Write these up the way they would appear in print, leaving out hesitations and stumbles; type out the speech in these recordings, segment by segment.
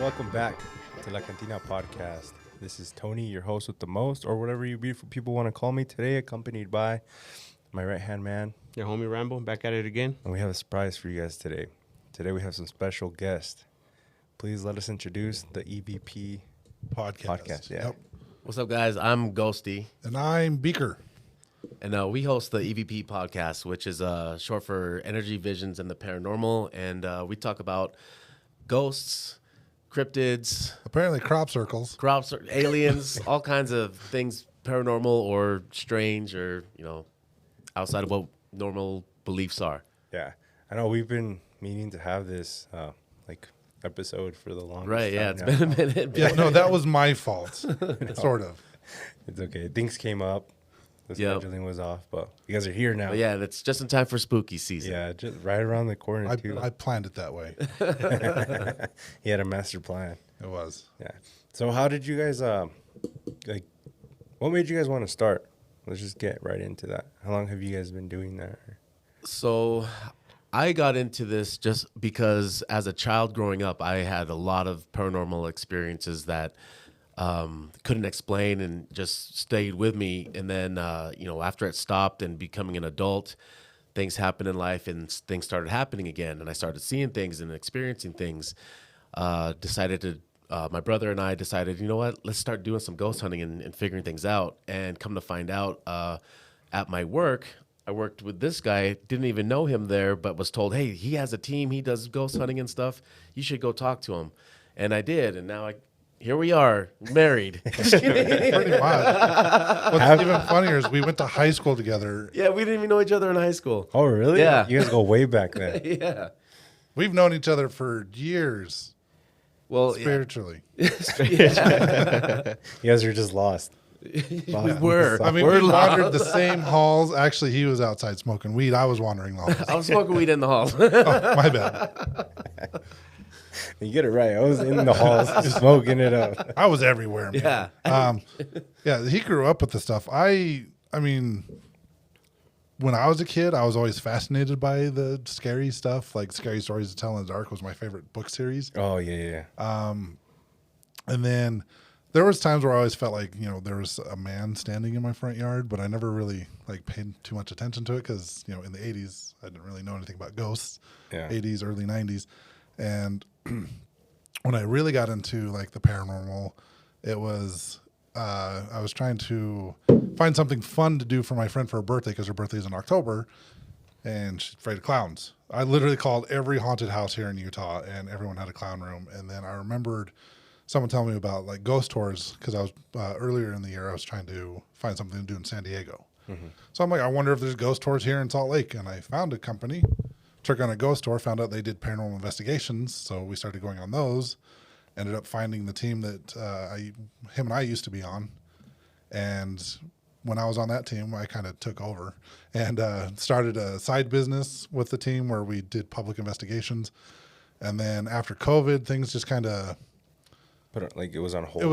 welcome back to La Cantina Podcast. This is Tony, your host with the most, or whatever you beautiful people want to call me today, accompanied by my right-hand man. Your homie Rambo, back at it again. And we have a surprise for you guys today. Today we have some special guests. Please let us introduce the EVP podcast. Yeah. Yep. What's up, guys? I'm Ghosty, And I'm Beaker. and we host the EVP podcast, which is short for Energy Visions and the Paranormal, and we talk about ghosts, cryptids, Apparently crop circles. crops, aliens, all kinds of things paranormal or strange or, outside of what normal beliefs are. Yeah. I know we've been meaning to have this episode for the longest Right, yeah, time it's now. been a minute. Yeah, no, that was my fault. Sort of. It's okay. Things came up. The Yep. scheduling was off, but you guys are here now. But yeah, that's just in time for spooky season. Yeah, just right around the corner, too. I planned it that way. He had a master plan. It was. Yeah. So how did you guys, what made you guys want to start? Let's just get right into that. How long have you guys been doing that? So I got into this just because as a child growing up, I had a lot of paranormal experiences that couldn't explain and just stayed with me. And then, after it stopped and becoming an adult, things happened in life and things started happening again. And I started seeing things and experiencing things. My brother and I decided, you know what, let's start doing some ghost hunting and figuring things out. And come to find out, at my work, I worked with this guy, didn't even know him there, but was told, hey, he has a team, he does ghost hunting and stuff. You should go talk to him. And I did, and now here we are, married. Pretty much. What's even funnier is we went to high school together. Yeah, we didn't even know each other in high school. Oh, really? Yeah. You guys go way back then. Yeah. We've known each other for years, Well, spiritually. You guys are just lost. we were. I mean, We're we wandered lost. the same halls. Actually, he was outside smoking weed. I was wandering the halls. I was smoking weed in the hall. Oh, my bad. You get it right. I was in the halls smoking it up. I was everywhere, man. Yeah. Yeah, he grew up with the stuff. I mean, when I was a kid, I was always fascinated by the scary stuff. Like Scary Stories to Tell in the Dark was my favorite book series. Oh, yeah. And then there was times where I always felt like, there was a man standing in my front yard, but I never really paid too much attention to it because, in the 80s, I didn't really know anything about ghosts. Yeah. 80s, early 90s. And when I really got into the paranormal, it was I was trying to find something fun to do for my friend for her birthday because her birthday is in October, and she's afraid of clowns. I literally called every haunted house here in Utah, and everyone had a clown room. And then I remembered someone telling me about ghost tours because I was earlier in the year I was trying to find something to do in San Diego. Mm-hmm. So I'm like, I wonder if there's ghost tours here in Salt Lake, and I found a company. Took on a ghost tour, found out they did paranormal investigations, so we started going on those. Ended up finding the team that him and I used to be on, and when I was on that team, I kind of took over and started a side business with the team where we did public investigations. And then after COVID, things just kind of It was on hold.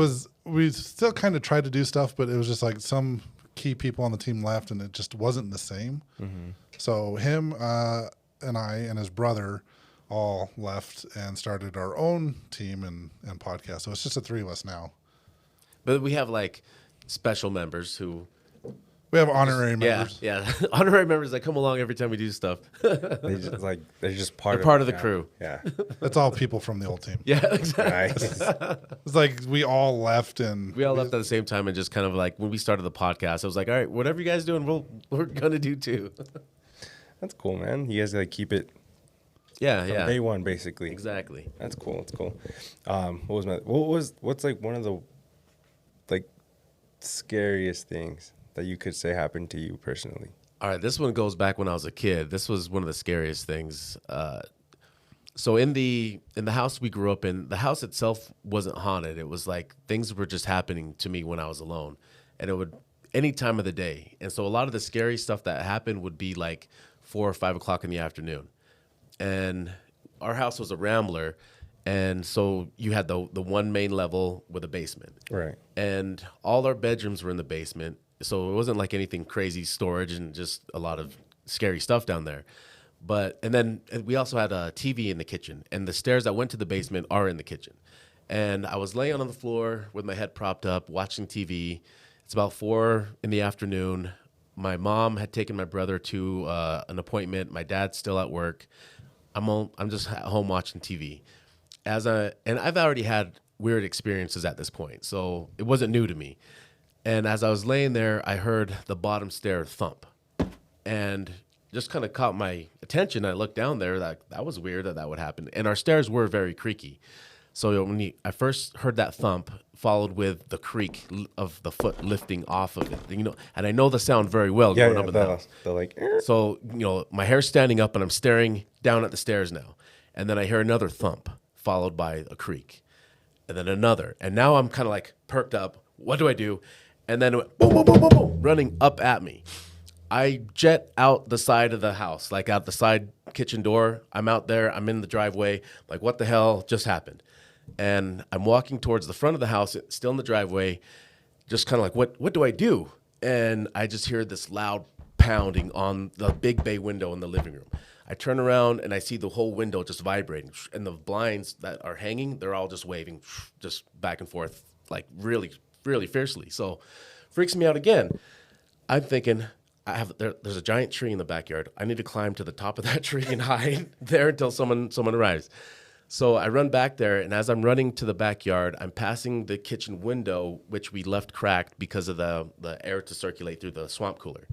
We still kind of tried to do stuff, but it was just some key people on the team left, and it just wasn't the same. Mm-hmm. So him and I and his brother all left and started our own team and podcast. So it's just the three of us now. But we have special members who. We have honorary members. Yeah. Honorary members that come along every time we do stuff. They just they're just part of the crew. Yeah. That's all people from the old team. Yeah, exactly. Nice. It's we all left and We all left at the same time and just kind of when we started the podcast, I was like, all right, whatever you guys doing, we're going to do too. That's cool, man. You guys keep it Yeah, from yeah. day one, basically. Exactly. That's cool. What's one of the scariest things that you could say happened to you personally? All right, this one goes back when I was a kid. This was one of the scariest things. So in the house we grew up in, the house itself wasn't haunted. It was things were just happening to me when I was alone, and it would any time of the day. And so a lot of the scary stuff that happened would be 4 or 5 o'clock in the afternoon, and our house was a rambler, and so you had the one main level with a basement, Right. and all our bedrooms were in the basement. So it wasn't anything crazy storage and just a lot of scary stuff down there. And then we also had a TV in the kitchen, and the stairs that went to the basement are in the kitchen. And I was laying on the floor with my head propped up, watching TV. It's about 4 in the afternoon. My mom had taken my brother to an appointment. My dad's still at work. I'm just at home watching TV. And I've already had weird experiences at this point, so it wasn't new to me. And as I was laying there, I heard the bottom stair thump, and just kind of caught my attention. I looked down there. That was weird that would happen. And our stairs were very creaky. So when I first heard that thump, followed with the creak of the foot lifting off of it, and I know the sound very well growing up in the house. So, my hair's standing up and I'm staring down at the stairs now. And then I hear another thump followed by a creak and then another. And now I'm kind of like perked up. What do I do? And then it went boom, boom, boom, boom, boom, running up at me. I jet out the side of the house, like out the side kitchen door. I'm out there. I'm in the driveway. Like, what the hell just happened? And I'm walking towards the front of the house, still in the driveway, just kind of like, what do I do? And I just hear this loud pounding on the big bay window in the living room. I turn around and I see the whole window just vibrating. And the blinds that are hanging, they're all just waving, just back and forth, like really, really fiercely. So freaks me out again. I'm thinking, there's a giant tree in the backyard. I need to climb to the top of that tree and hide there until someone arrives. So I run back there, and as I'm running to the backyard, I'm passing the kitchen window, which we left cracked because of the air to circulate through the swamp cooler.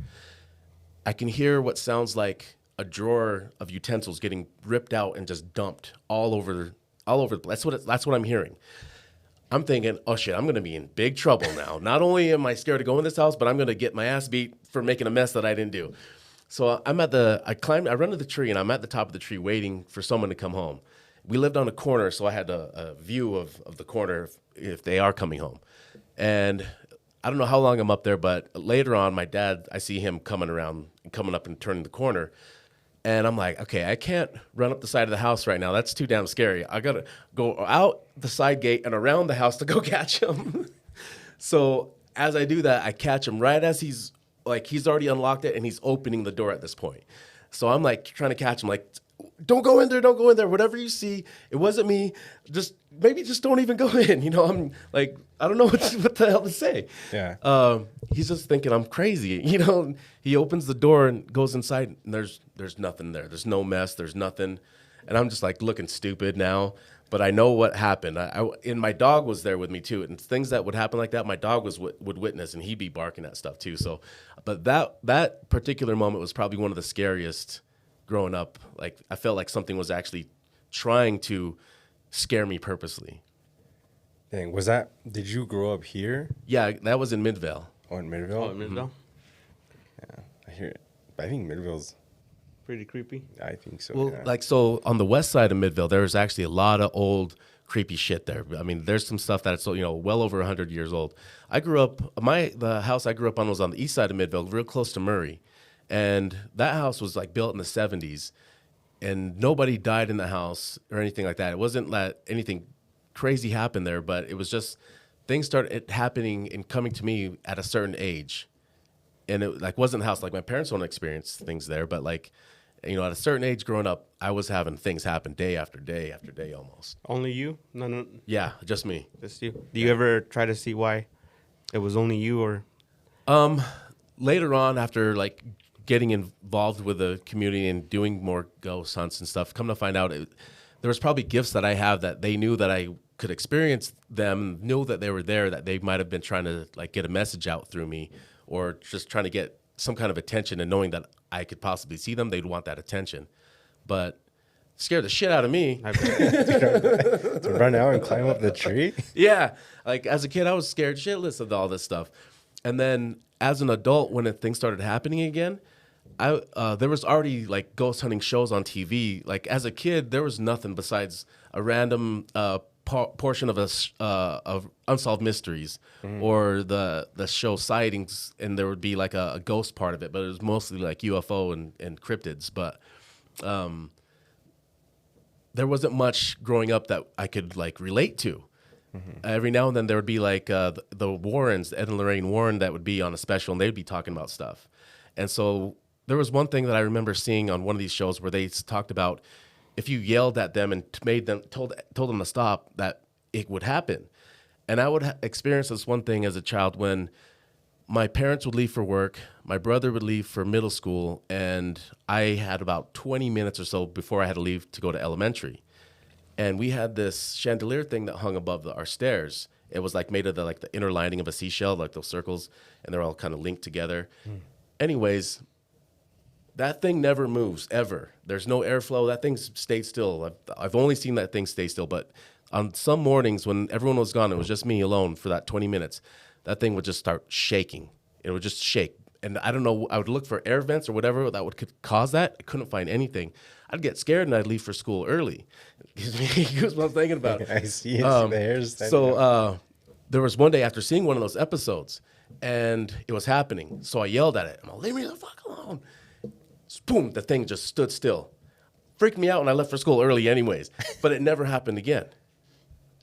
I can hear what sounds like a drawer of utensils getting ripped out and just dumped all over the place. That's what I'm hearing. I'm thinking, oh shit, I'm going to be in big trouble now. Not only am I scared to go in this house, but I'm going to get my ass beat for making a mess that I didn't do. So I run to the tree, and I'm at the top of the tree waiting for someone to come home. We lived on a corner, so I had a view of the corner if they are coming home. And I don't know how long I'm up there, but later on, my dad, I see him coming up and turning the corner. And I'm like, okay, I can't run up the side of the house right now. That's too damn scary. I got to go out the side gate and around the house to go catch him. So as I do that, I catch him right as he's already unlocked it and he's opening the door at this point. So I'm like trying to catch him, like, don't go in there. Whatever you see, it wasn't me. Just don't even go in. I'm like, I don't know what the hell to say. Yeah. He's just thinking I'm crazy. He opens the door and goes inside, and there's nothing there. There's no mess. There's nothing, and I'm just like looking stupid now. But I know what happened. And my dog was there with me too. And things that would happen like that, my dog would witness, and he'd be barking at stuff too. So, but that particular moment was probably one of the scariest. Growing up, like I felt like something was actually trying to scare me purposely. Dang, did you grow up here? Yeah, that was in Midvale. Oh, in Midvale? Oh, in Midvale? Yeah, I hear it. But I think Midvale's Pretty creepy. I think so. Well, yeah. so on the west side of Midvale, there's actually a lot of old creepy shit there. I mean, there's some stuff that's well over 100 years old. I grew up, the house I grew up on was on the east side of Midvale, real close to Murray. And that house was like built in the 70s, and nobody died in the house or anything like that. It wasn't that anything crazy happened there, but it was just things started happening and coming to me at a certain age. And it wasn't the house. Like my parents don't experience things there, but at a certain age growing up, I was having things happen day after day after day almost. Only you? No. Yeah, just me. Just you. Do you ever try to see why it was only you or? Later on, after getting involved with the community and doing more ghost hunts and stuff, come to find out there was probably gifts that I have that they knew that I could experience them, knew that they were there, that they might have been trying to get a message out through me or just trying to get some kind of attention, and knowing that I could possibly see them, they'd want that attention. But scared the shit out of me. To run out and climb up the tree? Yeah. As a kid, I was scared shitless of all this stuff. And then as an adult, when things started happening again, there was already ghost hunting shows on TV. As a kid, there was nothing besides a random portion of Unsolved Mysteries or the show Sightings, and there would be a ghost part of it, but it was mostly UFO and cryptids. But there wasn't much growing up that I could relate to. Mm-hmm. Every now and then there would be the Warrens, Ed and Lorraine Warren, that would be on a special, and they'd be talking about stuff. And so there was one thing that I remember seeing on one of these shows where they talked about if you yelled at them and told them to stop, that it would happen. And I would experience this one thing as a child when my parents would leave for work, my brother would leave for middle school, and I had about 20 minutes or so before I had to leave to go to elementary. And we had this chandelier thing that hung above our stairs. It was like made of the inner lining of a seashell, like those circles, and they're all kind of linked together. Anyways, that thing never moves, ever. There's no airflow. That thing stayed still. I've only seen that thing stay still, but on some mornings when everyone was gone, it was just me alone for that 20 minutes, that thing would just start shaking. It would just shake. And I don't know, I would look for air vents or whatever that could cause that. I couldn't find anything. I'd get scared and I'd leave for school early. Gives me goosebumps thinking about it. I see it. The hair's standing up. So there was one day after seeing one of those episodes, and it was happening. So I yelled at it. I'm like, leave me the fuck alone. Boom, the thing just stood still. Freaked me out, and I left for school early anyways. But it never happened again.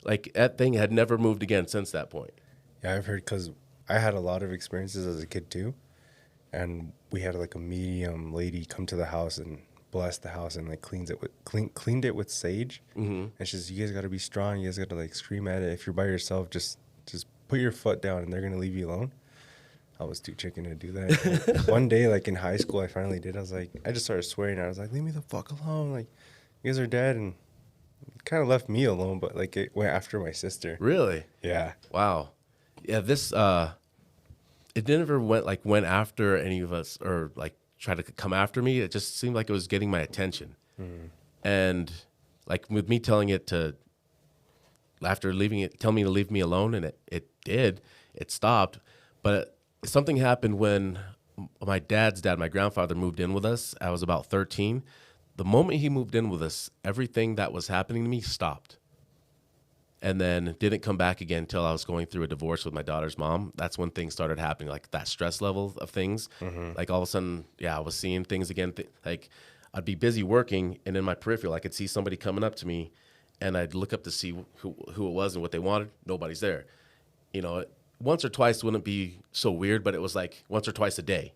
Like, that thing had never moved again since that point. Yeah, I've heard, because I had a lot of experiences as a kid too, and we had like a medium lady come to the house and bless the house and like cleaned it with sage. Mm-hmm. And she says, you guys got to be strong. You guys got to like scream at it. If you're by yourself, just put your foot down and they're gonna leave you alone. I was too chicken to do that. One day, like in high school, I finally did. I was like, I just started swearing. I was like, leave me the fuck alone. Like, you guys are dead. And it kind of left me alone, but like it went after my sister. Really? Yeah. Wow. Yeah, this, it never went after any of us or like tried to come after me. It just seemed like it was getting my attention. Mm. And like with me telling it to, after leaving it, tell me to leave me alone, and it did. It stopped. But something happened when my dad's dad, my grandfather, moved in with us. I was about 13. The moment he moved in with us, everything that was happening to me stopped. And then didn't come back again until I was going through a divorce with my daughter's mom. That's when things started happening, like that stress level of things. Mm-hmm. Like all of a sudden, yeah, I was seeing things again. Like I'd be busy working, and in my peripheral, I could see somebody coming up to me, and I'd look up to see who it was and what they wanted. Nobody's there. You know, once or twice wouldn't be so weird, but it was like once or twice a day.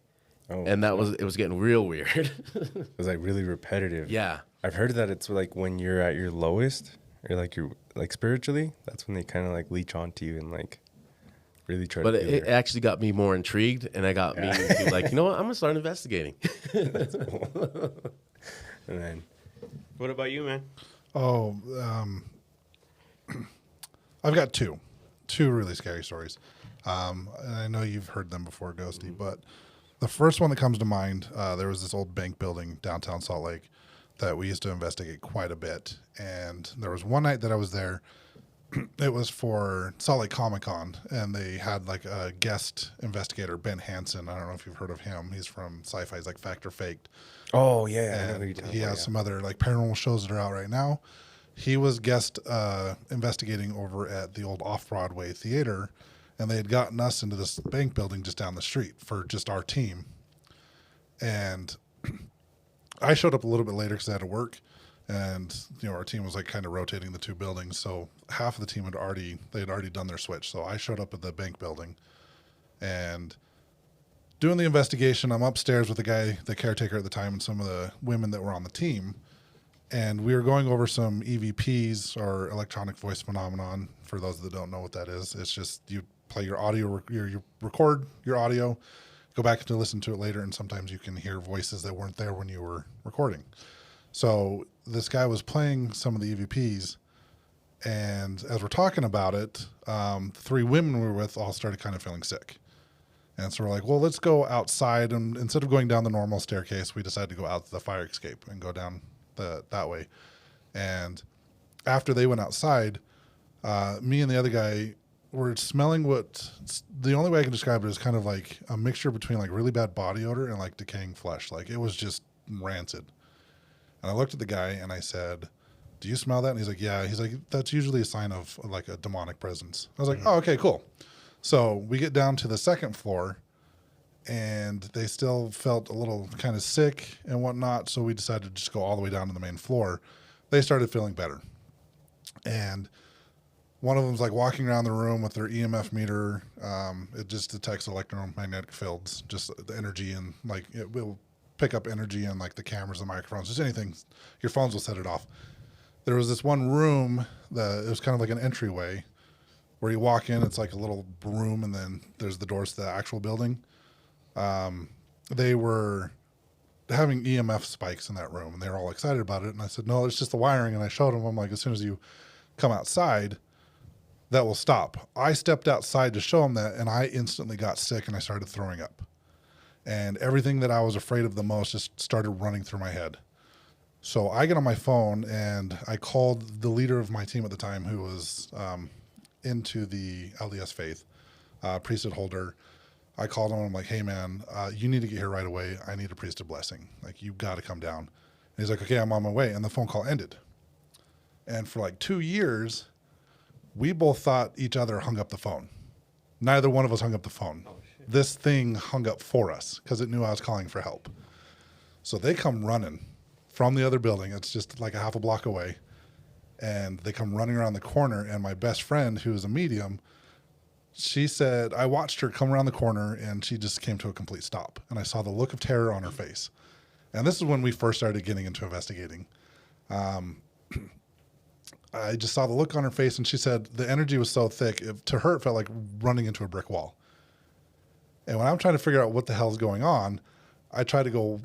Oh, and it was getting real weird. It was like really repetitive. Yeah. I've heard that it's like when you're at your lowest, or like you're like spiritually, that's when they kind of like leech onto you and like really try but to. But it actually got me more intrigued, and it got me to like, you know what, I'm gonna start investigating. That's cool. And then, what about you, man? Oh, I've got two really scary stories. And I know you've heard them before, Ghosty, mm-hmm. but the first one that comes to mind, there was this old bank building downtown Salt Lake that we used to investigate quite a bit. And there was one night that I was there. It was for Salt Lake Comic-Con, and they had like a guest investigator, Ben Hansen. I don't know if you've heard of him. He's from Sci-Fi. He's like Fact or Faked. Oh, yeah. And I know who you're talking about, some other like paranormal shows that are out right now. He was guest investigating over at the old Off-Broadway theater, and they had gotten us into this bank building just down the street for just our team. And I showed up a little bit later because I had to work, and you know our team was like kind of rotating the two buildings. So half of the team had already done their switch. So I showed up at the bank building, and doing the investigation. I'm upstairs with the caretaker at the time, and some of the women that were on the team. And we were going over some EVPs, or electronic voice phenomenon. For those that don't know what that is, it's just you play your audio, you record your audio, go back to listen to it later, and sometimes you can hear voices that weren't there when you were recording. So this guy was playing some of the EVPs, and as we're talking about it, three women we were with all started kind of feeling sick. And so we're like, well, let's go outside. And instead of going down the normal staircase, we decided to go out the fire escape and go down that way. And after they went outside, me and the other guy were smelling the only way I can describe it is kind of like a mixture between like really bad body odor and like decaying flesh. Like it was just rancid. And I looked at the guy and I said, do you smell that? And he's like, yeah. He's like, that's usually a sign of like a demonic presence. I was like, oh, okay, cool. So we get down to the second floor, and they still felt a little kind of sick and whatnot. So we decided to just go all the way down to the main floor. They started feeling better. And one of them's like walking around the room with their EMF meter. It just detects electromagnetic fields, just the energy, and like it will pick up energy and like the cameras, the microphones, just anything. Your phones will set it off. there was this one room that it was kind of like an entryway where you walk in, it's like a little room, and then there's the doors to the actual building. They were having EMF spikes in that room, and they were all excited about it. And I said, no, it's just the wiring. And I showed them, I'm like, as soon as you come outside, that will stop. I stepped outside to show them that, and I instantly got sick, and I started throwing up. And everything that I was afraid of the most just started running through my head. So I get on my phone, and I called the leader of my team at the time, who was into the LDS faith, priesthood holder. I called him, and I'm like, hey, man, you need to get here right away. I need a priesthood blessing. Like, you got to come down. And he's like, okay, I'm on my way. And the phone call ended. And for like 2 years, we both thought each other hung up the phone. Neither one of us hung up the phone. Oh, shit. This thing hung up for us because it knew I was calling for help. So they come running from the other building. It's just like a half a block away. And they come running around the corner. And my best friend, who is a medium, she said, I watched her come around the corner, and she just came to a complete stop. And I saw the look of terror on her face. And this is when we first started getting into investigating. I just saw the look on her face, and she said the energy was so thick, to her it felt like running into a brick wall. And when I'm trying to figure out what the hell's going on, I try to go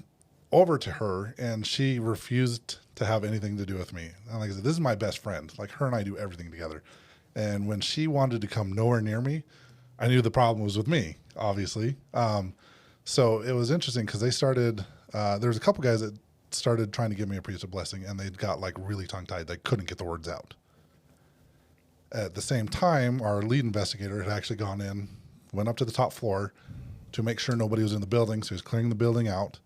over to her, and she refused to have anything to do with me. And like I said, this is my best friend. Like, her and I do everything together. And when she wanted to come nowhere near me, I knew the problem was with me, obviously. So it was interesting because they started, there was a couple guys that started trying to give me a priesthood blessing, and they got like really tongue-tied. They couldn't get the words out. At the same time, our lead investigator had actually gone in, went up to the top floor to make sure nobody was in the building. So he was clearing the building out.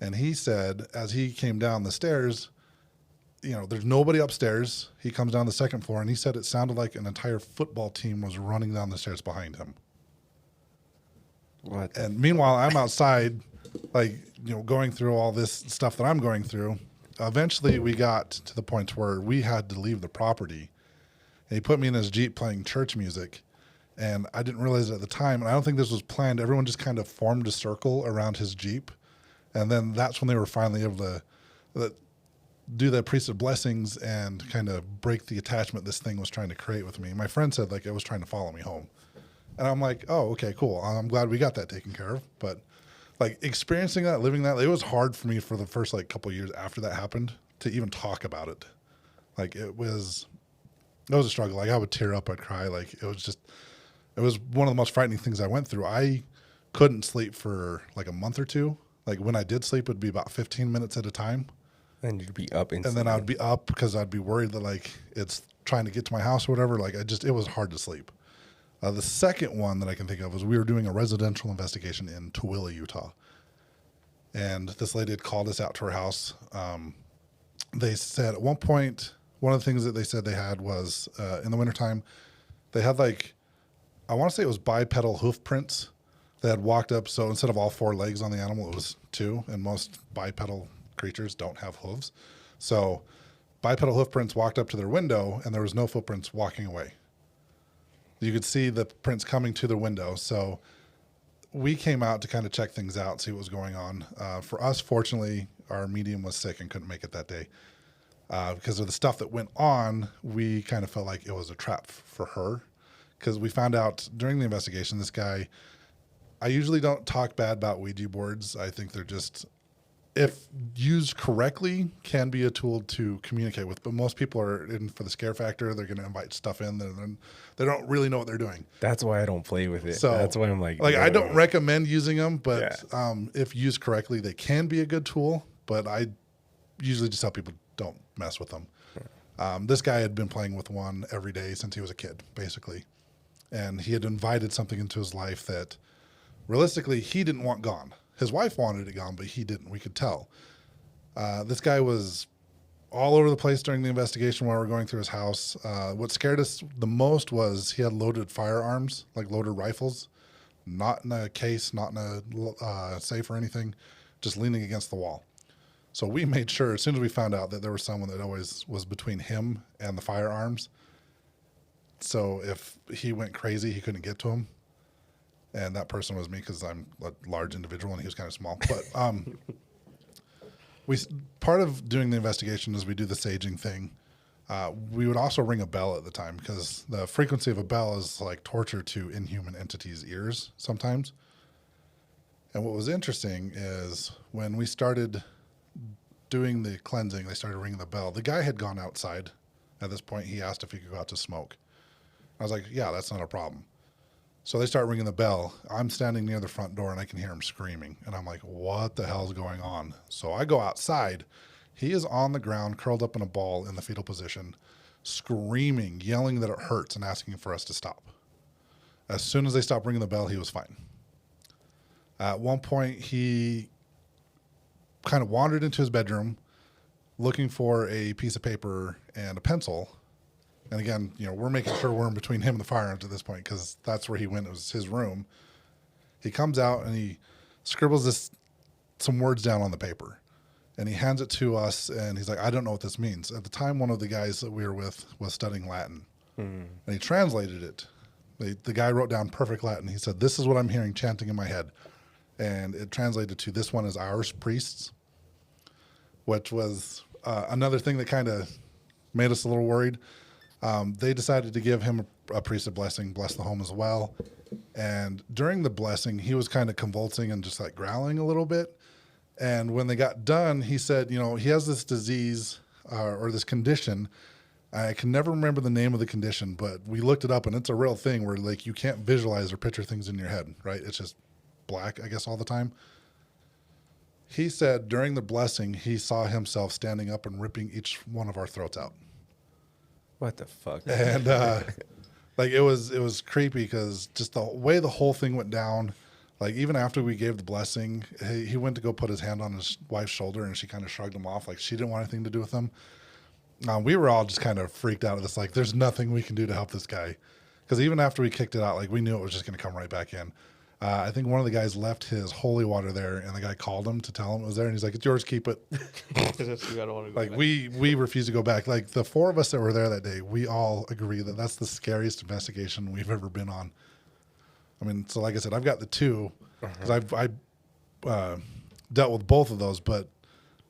And he said, as he came down the stairs, you know, there's nobody upstairs. He comes down the second floor, and he said it sounded like an entire football team was running down the stairs behind him. What? And meanwhile, I'm outside, like, you know, going through all this stuff that I'm going through. Eventually, we got to the point where we had to leave the property. And he put me in his Jeep playing church music. And I didn't realize it at the time. And I don't think this was planned. Everyone just kind of formed a circle around his Jeep. And then that's when they were finally able to do the priesthood blessings and kind of break the attachment this thing was trying to create with me. My friend said, like, it was trying to follow me home. And I'm like, oh, okay, cool. I'm glad we got that taken care of. But like, experiencing that, living that, it was hard for me for the first like couple of years after that happened to even talk about it. Like, it was a struggle. Like, I would tear up, I'd cry. Like, it was one of the most frightening things I went through. I couldn't sleep for like a month or two. Like, when I did sleep, it would be about 15 minutes at a time. And you'd be up instantly. And then I'd be up because I'd be worried that like it's trying to get to my house or whatever. Like, it was hard to sleep. The second one that I can think of was we were doing a residential investigation in Tooele, Utah. And this lady had called us out to her house. They said at one point, one of the things that they said they had was in the wintertime, they had like, I want to say it was bipedal hoof prints that had walked up. So instead of all four legs on the animal, it was two. And most bipedal creatures don't have hooves. So bipedal hoof prints walked up to their window, and there was no footprints walking away. You could see the prints coming to the window. So we came out to kind of check things out, see what was going on. For us, fortunately, our medium was sick and couldn't make it that day. Because of the stuff that went on, we kind of felt like it was a trap for her. Because we found out during the investigation, this guy, I usually don't talk bad about Ouija boards. I think they're just, if used correctly, can be a tool to communicate with. But most people are in for the scare factor. They're going to invite stuff in. They don't really know what they're doing. That's why I don't play with it. So that's why I'm like, I don't recommend using them, but if used correctly, they can be a good tool. But I usually just tell people don't mess with them. This guy had been playing with one every day since he was a kid, basically. And he had invited something into his life that realistically he didn't want gone. His wife wanted it gone, but he didn't. We could tell. This guy was all over the place during the investigation while we were going through his house. What scared us the most was he had loaded firearms, like loaded rifles, not in a case, not in a safe or anything, just leaning against the wall. So we made sure as soon as we found out that there was someone that always was between him and the firearms. So if he went crazy, he couldn't get to him. And that person was me because I'm a large individual and he was kind of small. But part of doing the investigation is we do the saging thing We would also ring a bell at the time because the frequency of a bell is like torture to inhuman entities' ears sometimes. And what was interesting is when we started doing the cleansing, they started ringing the bell. The guy had gone outside. At this point, he asked if he could go out to smoke. I was like, yeah, that's not a problem. So they start ringing the bell. I'm standing near the front door and I can hear him screaming. And I'm like, what the hell's going on? So I go outside. He is on the ground, curled up in a ball in the fetal position, screaming, yelling that it hurts and asking for us to stop. As soon as they stopped ringing the bell, he was fine. At one point, he kind of wandered into his bedroom looking for a piece of paper and a pencil. And again, we're making sure we're in between him and the firearms at this point because that's where he went. It was his room. He comes out and he scribbles some words down on the paper. And he hands it to us, and he's like, I don't know what this means. At the time, one of the guys that we were with was studying Latin. And he translated it. The guy wrote down perfect Latin. He said, this is what I'm hearing chanting in my head. And it translated to, this one is ours, priests, which was another thing that kind of made us a little worried. They decided to give him a priesthood blessing, bless the home as well. And during the blessing, he was kind of convulsing and just like growling a little bit. And when they got done, he said, he has this disease or this condition. I can never remember the name of the condition, but we looked it up and it's a real thing where like you can't visualize or picture things in your head, right? It's just black, I guess, all the time. He said during the blessing, he saw himself standing up and ripping each one of our throats out. What the fuck? And like it was creepy because just the way the whole thing went down. Like even after we gave the blessing, he went to go put his hand on his wife's shoulder and she kind of shrugged him off like she didn't want anything to do with him. We were all just kind of freaked out at this. Like there's nothing we can do to help this guy. Because even after we kicked it out, like we knew it was just going to come right back in. I think one of the guys left his holy water there and the guy called him to tell him it was there. And he's like, it's yours, keep it. Like we refused to go back. Like the four of us that were there that day, we all agree that that's the scariest investigation we've ever been on. I mean, so like I said, I've got the two because I dealt with both of those. But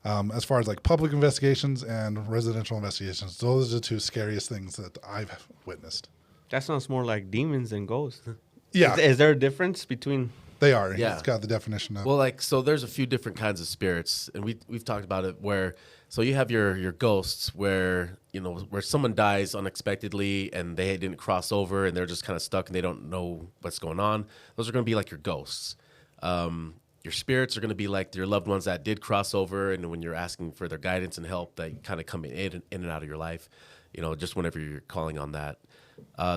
as far as like public investigations and residential investigations, those are the two scariest things that I've witnessed. That sounds more like demons than ghosts. Yeah. Is there a difference between? They are. Yeah. It's got the definition of. Well, so there's a few different kinds of spirits, and we've talked about it where, so you have your ghosts where, where someone dies unexpectedly and they didn't cross over and they're just kind of stuck and they don't know what's going on. Those are going to be like your ghosts. Your spirits are going to be like your loved ones that did cross over, and when you're asking for their guidance and help, they kind of come in and out of your life, just whenever you're calling on that.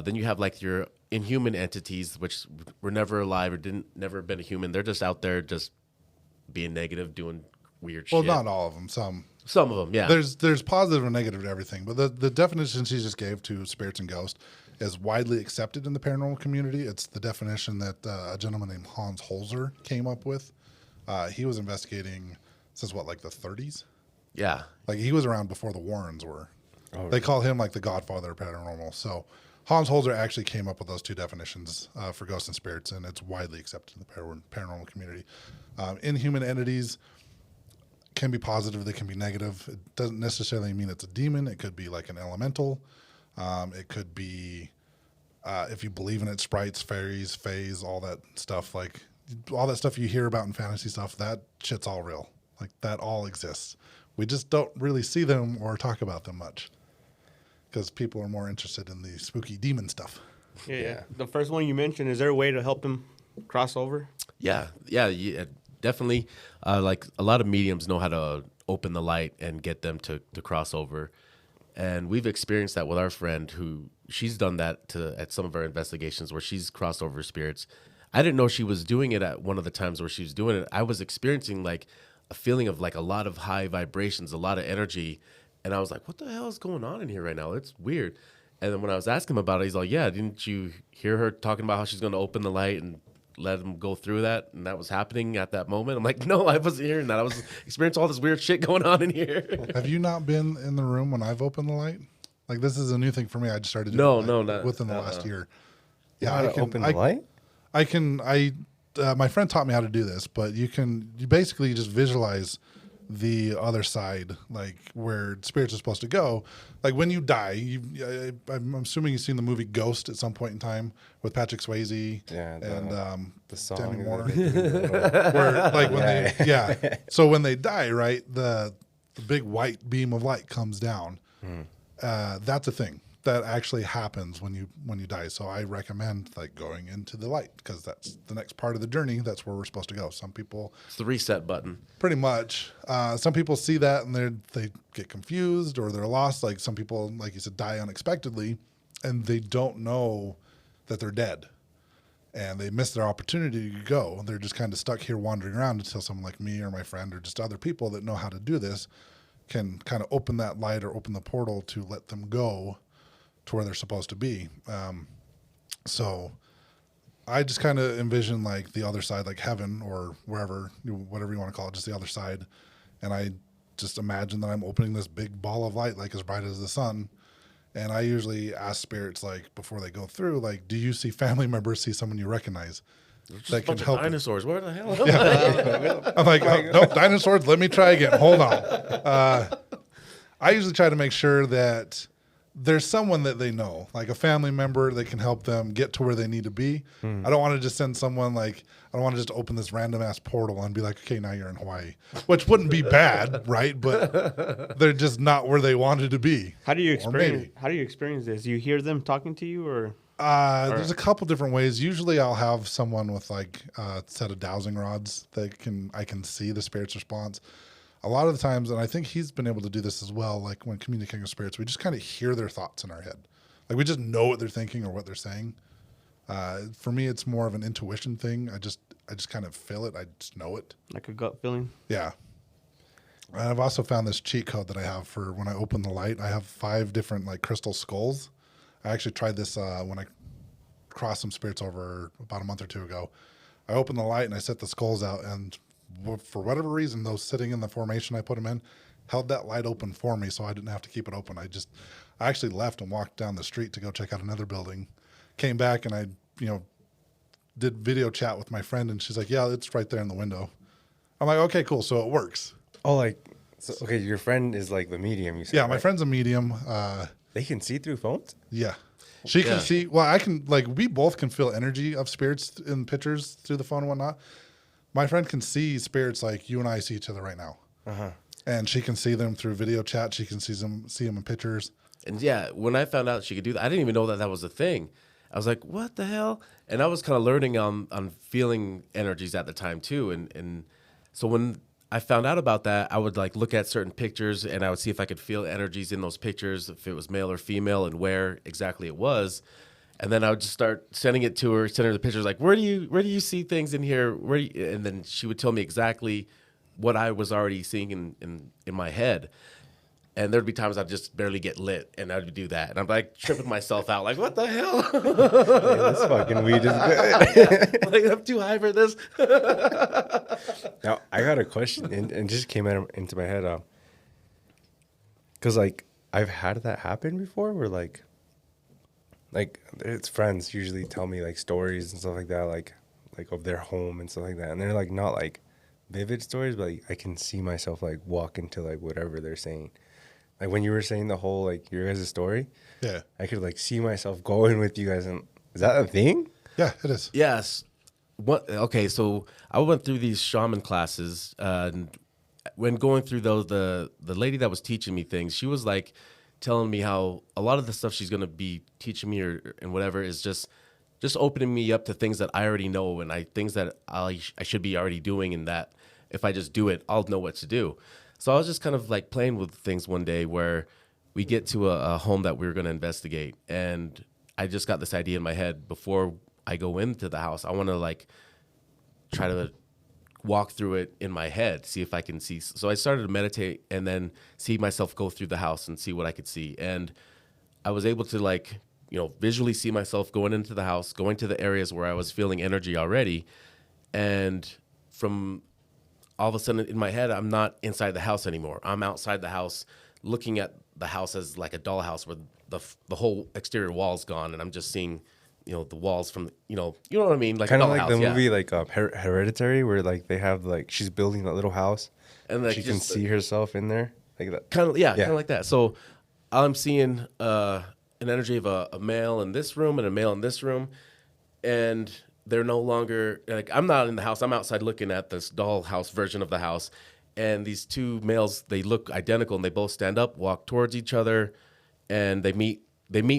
Then you have like your inhuman entities, which were never alive or never been a human. They're just out there just being negative, doing weird shit. Well, not all of them. Some of them, yeah. There's positive and negative to everything, but the definition she just gave to spirits and ghosts is widely accepted in the paranormal community. It's the definition that a gentleman named Hans Holzer came up with. He was investigating since like the 30s? Yeah. Like he was around before the Warrens were. Oh, they call him like the godfather of paranormal. So Hans Holzer actually came up with those two definitions for ghosts and spirits, and it's widely accepted in the paranormal community. Inhuman entities can be positive, they can be negative. It doesn't necessarily mean it's a demon. It could be like an elemental. It could be, if you believe in it, sprites, fairies, fays, all that stuff. Like all that stuff you hear about in fantasy stuff, that shit's all real. Like that all exists. We just don't really see them or talk about them much because people are more interested in the spooky demon stuff. Yeah. The first one you mentioned, is there a way to help them cross over? Yeah, definitely. Like a lot of mediums know how to open the light and get them to cross over. And we've experienced that with our friend who she's done that at some of our investigations where she's crossed over spirits. I didn't know she was doing it at one of the times where she was doing it. I was experiencing like a feeling of like a lot of high vibrations, a lot of energy. And I was like, what the hell is going on in here right now? It's weird. And then when I was asking him about it, he's like, yeah, didn't you hear her talking about how she's going to open the light and let him go through that? And that was happening at that moment. I'm like, no, I wasn't hearing that. I was experiencing all this weird shit going on in here. Have you not been in the room when I've opened the light? Like this is a new thing for me. I just started doing not within the last year. Yeah, I can open the light? My friend taught me how to do this, but you basically just visualize the other side, like where spirits are supposed to go. Like when you die, I'm assuming you've seen the movie Ghost at some point in time with Patrick Swayze and the song Demi is Moore. like- Where like when so when they die, right, the big white beam of light comes down. That's a thing that actually happens when you die. So I recommend like going into the light because that's the next part of the journey. That's where we're supposed to go. Some people, It's the reset button. pretty much, some people see that and they get confused or they're lost. Like some people, like you said, die unexpectedly and they don't know that they're dead and they miss their opportunity to go. They're just kind of stuck here wandering around until someone like me or my friend or just other people that know how to do this can kind of open that light or open the portal to let them go to where they're supposed to be. So I just kind of envision like the other side, like heaven or wherever, whatever you want to call it, just the other side. And I just imagine that I'm opening this big ball of light, like as bright as the sun. And I usually ask spirits, like before they go through, like, do you see family members, see someone you recognize? Just That a bunch can of help. dinosaurs. Where the hell? I'm like, oh, nope, dinosaurs. Let me try again. Hold on. I usually try to make sure that there's someone that they know, like a family member that can help them get to where they need to be. I don't want to just send someone like, I don't want to just open this random ass portal and be like, okay, now you're in Hawaii, which wouldn't be bad, right? But they're just not where they wanted to be. How do you Or maybe. experience this? You hear them talking to you, or There's a couple different ways. Usually I'll have someone with like a set of dowsing rods that I can see the spirit's response. A lot of the times, and I think he's been able to do this as well, like when communicating with spirits, we just kind of hear their thoughts in our head. Like we just know what they're thinking or what they're saying. For me, it's more of an intuition thing. I just kind of feel it. I just know it. like a gut feeling? Yeah. And I've also found this cheat code that I have for when I open the light. I have 5 different like crystal skulls. I actually tried this when I crossed some spirits over about a month or 2 ago. I opened the light and I set the skulls out, and for whatever reason, those sitting in the formation I put them in held that light open for me, so I didn't have to keep it open. I actually left and walked down the street to go check out another building. Came back and I, did video chat with my friend, and she's like, "Yeah, it's right there in the window." I'm like, "Okay, cool, so it works." Oh, like, so, okay, your friend is like the medium, you said. Yeah, my right? friend's a medium. They can see through phones? Yeah. She can see, well, I can, like, we both can feel energy of spirits in pictures through the phone and whatnot. My friend can see spirits like you and I see each other right now. And she can see them through video chat. She can see them in pictures. And yeah, when I found out she could do that, I didn't even know that was a thing. I was like, what the hell? And I was kind of learning on feeling energies at the time too. And so when I found out about that, I would like look at certain pictures and I would see if I could feel energies in those pictures, if it was male or female and where exactly it was. And then I would just start sending it to her, sending her the pictures like, where do you see things in here? And then she would tell me exactly what I was already seeing in my head. And there'd be times I'd just barely get lit, and I'd do that. And I'm like tripping myself out, like, what the hell? Hey, this fucking weed is good. Like, I'm too high for this. Now, I got a question, and just came into my head. Because, like, I've had that happen before where, like, it's friends usually tell me, like, stories and stuff like that, like of their home and stuff like that. And they're, like, not, like, vivid stories, but, like, I can see myself, like, walk into, like, whatever they're saying. Like, when you were saying the whole, like, your guys' story, Yeah. I could, like, see myself going with you guys. And is that a thing? Yeah, it is. Yes. Okay, so I went through these shaman classes, and when going through those, the lady that was teaching me things, she was, like, telling me how a lot of the stuff she's going to be teaching me and whatever is just opening me up to things that I already know and things that I should be already doing, and that if I just do it, I'll know what to do. So I was just kind of like playing with things one day where we get to a home that we were going to investigate, and I just got this idea in my head before I go into the house. I want to like try to walk through it in my head, see if I can see. So I started to meditate and then see myself go through the house and see what I could see. And I was able to like, visually see myself going into the house, going to the areas where I was feeling energy already. And from all of a sudden in my head, I'm not inside the house anymore. I'm outside the house looking at the house as like a dollhouse where the whole exterior wall's gone. And I'm just seeing the walls from, you know what I mean? Like Kind of a like dollhouse, the yeah. movie like Hereditary, where like they have like she's building that little house And like she can see herself in there like that. kind of like that. So I'm seeing an energy of a male in this room and a male in this room, and they're no longer like, I'm not in the house. I'm outside looking at this dollhouse version of the house, and these two males, they look identical, and they both stand up, walk towards each other, and they meet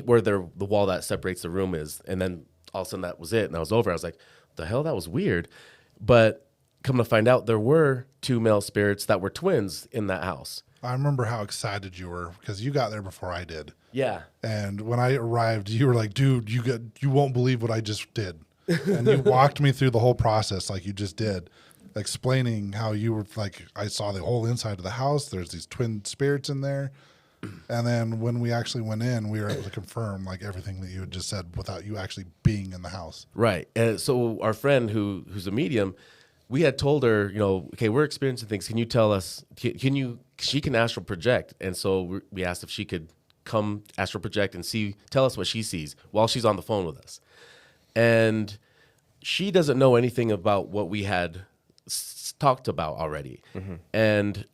where the wall that separates the room is, and then all of a sudden that was it, and that was over. I was like, the hell, that was weird. But come to find out, there were two male spirits that were twins in that house. I remember how excited you were because you got there before I did. Yeah. And when I arrived, you were like, dude, you won't believe what I just did. And you walked me through the whole process like you just did, explaining how you were like, I saw the whole inside of the house. There's these twin spirits in there. And then when we actually went in, we were able to confirm like everything that you had just said without you actually being in the house. Right. And so our friend who's a medium, we had told her, okay, we're experiencing things. Can you tell us, she can astral project. And so we asked if she could come astral project and tell us what she sees while she's on the phone with us. And she doesn't know anything about what we had talked about already. Mm-hmm. And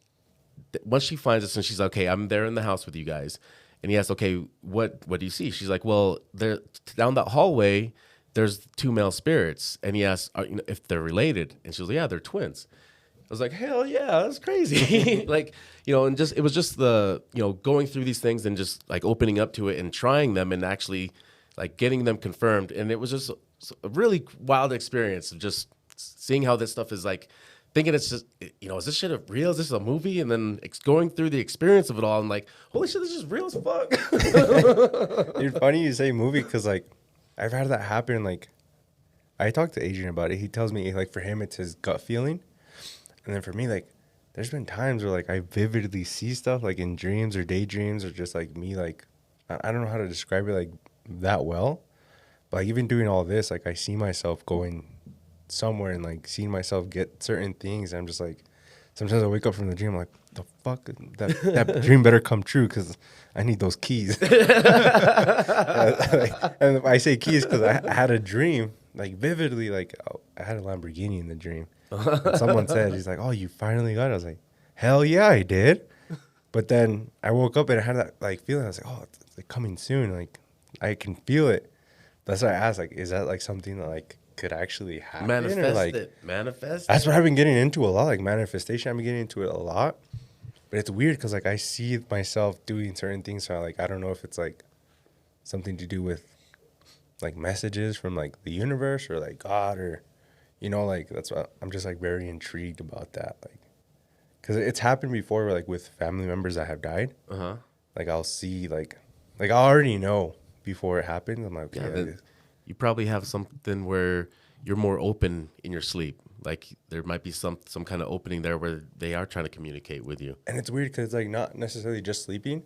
once she finds us and she's like, okay, I'm there in the house with you guys. And he asks, okay, what do you see? She's like, well, there down that hallway, there's two male spirits. And he asks if they're related. And she was like, yeah, they're twins. I was like, hell yeah, that's crazy. And it was just the, going through these things and just like opening up to it and trying them and actually like getting them confirmed. And it was just a really wild experience of just seeing how this stuff is like, thinking it's just, is this shit real? Is this a movie? And then going through the experience of it all, I'm like, holy shit, this is real as fuck. It's funny you say movie because, like, I've had that happen. Like, I talked to Adrian about it. He tells me, like, for him, it's his gut feeling. And then for me, like, there's been times where, like, I vividly see stuff, like, in dreams or daydreams or just, like, me, like, I don't know how to describe it, like, that well. But, like, even doing all this, like, I see myself going somewhere and like seeing myself get certain things. I'm just like, sometimes I wake up from the dream, I'm like, the fuck, that dream better come true because I need those keys. And I say keys because I had a dream, like vividly, like I had a Lamborghini in the dream. And someone said, he's like, oh, you finally got it. I was like, hell yeah, I did. But then I woke up and I had that like feeling. I was like, oh, it's like coming soon. Like I can feel it. That's why I asked, like, is that like something that like could actually happen? Manifest. That's what I've been getting into a lot, like manifestation. I've been getting into it a lot, but it's weird because like I see myself doing certain things. So like I don't know if it's like something to do with like messages from like the universe or like God or like that's what I'm just like very intrigued about that. Like because it's happened before, where, like with family members that have died. Like I'll see like I already know before it happens. I'm like, okay. You probably have something where you're more open in your sleep. Like there might be some kind of opening there where they are trying to communicate with you. And it's weird because it's like not necessarily just sleeping.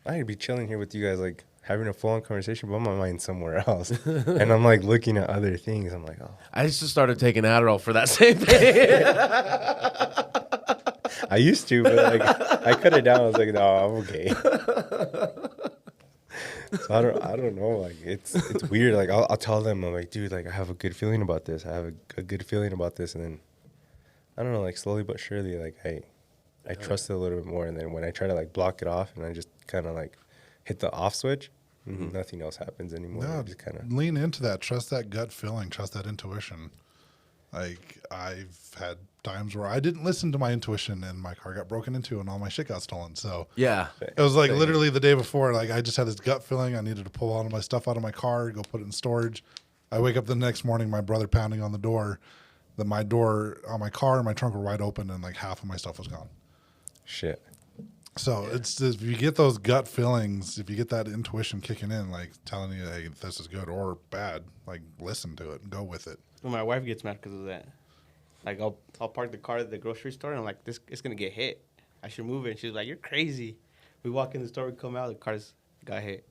I could be chilling here with you guys, like having a full-on conversation, but my mind's somewhere else. And I'm like looking at other things. I'm like, oh. I just started taking Adderall for that same thing. I used to, but like I cut it down. I was like, no, I'm okay. So I don't know. Like it's weird. Like I'll tell them, I'm like, dude, like I have a good feeling about this. I have a good feeling about this, and then I don't know, like slowly but surely, like I trust it a little bit more. And then when I try to like block it off, and I just kind of like hit the off switch, nothing else happens anymore. No, just kind of lean into that. Trust that gut feeling. Trust that intuition. Like I've had times where I didn't listen to my intuition and my car got broken into and all my shit got stolen. So yeah, it was like literally the day before, like I just had this gut feeling I needed to pull all of my stuff out of my car, go put it in storage. I wake up the next morning, my brother pounding on the door, that my door on my car and my trunk were wide open and like half of my stuff was gone. shit. So it's if you get those gut feelings, if you get that intuition kicking in, like telling you, hey, this is good or bad, like listen to it and go with it. Well, my wife gets mad because of that. Like I'll park the car at the grocery store and I'm like, this it's gonna get hit. I should move it. And she's like, you're crazy. We walk in the store, we come out, the car's got hit.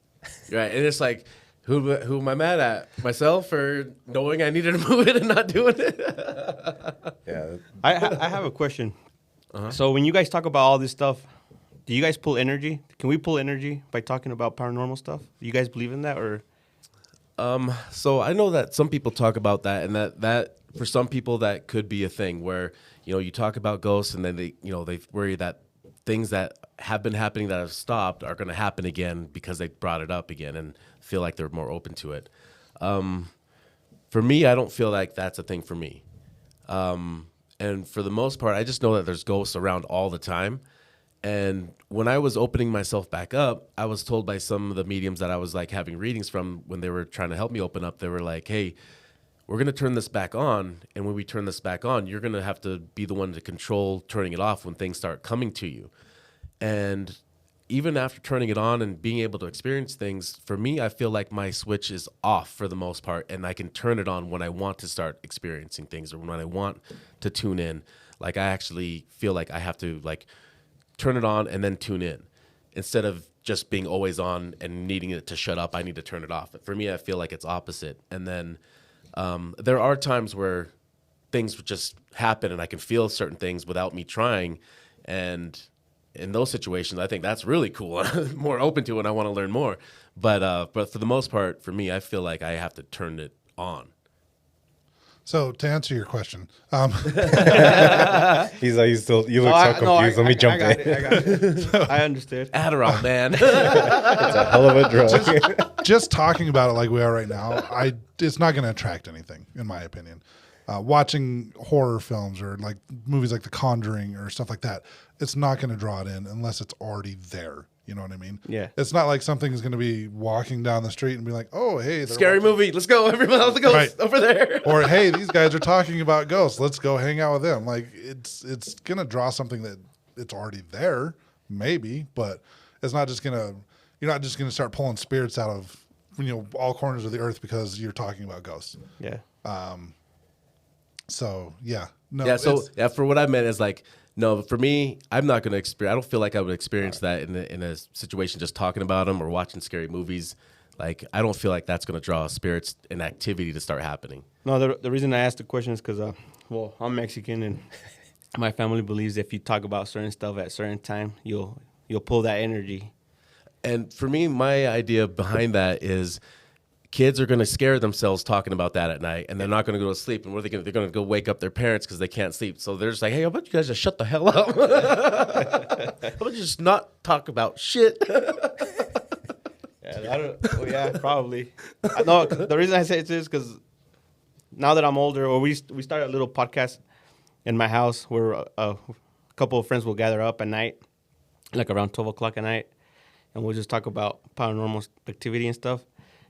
Right, and it's like, who am I mad at? Myself for knowing I needed to move it and not doing it? Yeah. I have a question. So when you guys talk about all this stuff, do you guys pull energy? Can we pull energy by talking about paranormal stuff? Do you guys believe in that or? So I know that some people talk about that, and that for some people that could be a thing where, you know, you talk about ghosts and then they worry that things that have been happening that have stopped are going to happen again because they brought it up again and feel like they're more open to it. For me, I don't feel like that's a thing for me. And for the most part, I just know that there's ghosts around all the time. And when I was opening myself back up, I was told by some of the mediums that I was like having readings from when they were trying to help me open up, they were like, hey, we're going to turn this back on. And when we turn this back on, you're going to have to be the one to control turning it off when things start coming to you. And even after turning it on and being able to experience things, for me, I feel like my switch is off for the most part. And I can turn it on when I want to start experiencing things or when I want to tune in. Like I actually feel like I have to like turn it on and then tune in instead of just being always on and needing it to shut up. I need to turn it off. For me, I feel like it's opposite. And then there are times where things just happen and I can feel certain things without me trying. And in those situations, I think that's really cool. I'm more open to it and I want to learn more. But for the most part, for me, I feel like I have to turn it on. So to answer your question, You look so confused. Let me jump in. I got it. I understood. Adderall, man. It's a hell of a drug. just talking about it like we are right now, it's not going to attract anything, in my opinion. Watching horror films or like movies like The Conjuring or stuff like that, it's not going to draw it in unless it's already there. You know what I mean? Yeah. It's not like something is going to be walking down the street and be like, oh, hey. Scary movie. Let's go. Everyone else, the ghosts over there. Or, hey, these guys are talking about ghosts. Let's go hang out with them. Like, it's going to draw something that it's already there, maybe, but it's not just going to, you're not just going to start pulling spirits out of, all corners of the earth because you're talking about ghosts. Yeah. So, yeah. No, Yeah, so for what I meant is like, no, for me, I'm not going to experience. I don't feel like I would experience that in a situation just talking about them or watching scary movies. Like, I don't feel like that's going to draw spirits and activity to start happening. No, the reason I asked the question is because, I'm Mexican and my family believes if you talk about certain stuff at a certain time, you'll pull that energy. And for me, my idea behind that is kids are going to scare themselves talking about that at night, and they're not going to go to sleep. And what are they going to? They're going to go wake up their parents because they can't sleep. So they're just like, "Hey, how about you guys just shut the hell up? How about you just not talk about shit?" Yeah, probably. No, the reason I say it is because now that I'm older, or we started a little podcast in my house where a couple of friends will gather up at night, like around 12 o'clock at night, and we'll just talk about paranormal activity and stuff.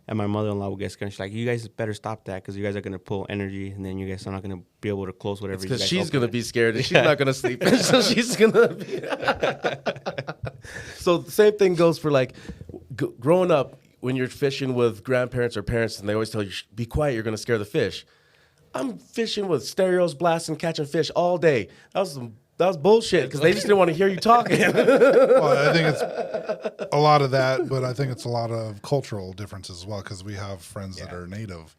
And my mother-in-law will get scared. She's like, you guys better stop that because you guys are going to pull energy and then you guys are not going to be able to close whatever you guys because she's going to open. be scared and she's not going to sleep. So she's going to be... So the same thing goes for like growing up when you're fishing with grandparents or parents and they always tell you, be quiet, you're going to scare the fish. I'm fishing with stereos blasting, catching fish all day. That was bullshit because they just didn't want to hear you talking. Well, I think it's a lot of that, but I think it's a lot of cultural differences as well because we have friends that are native,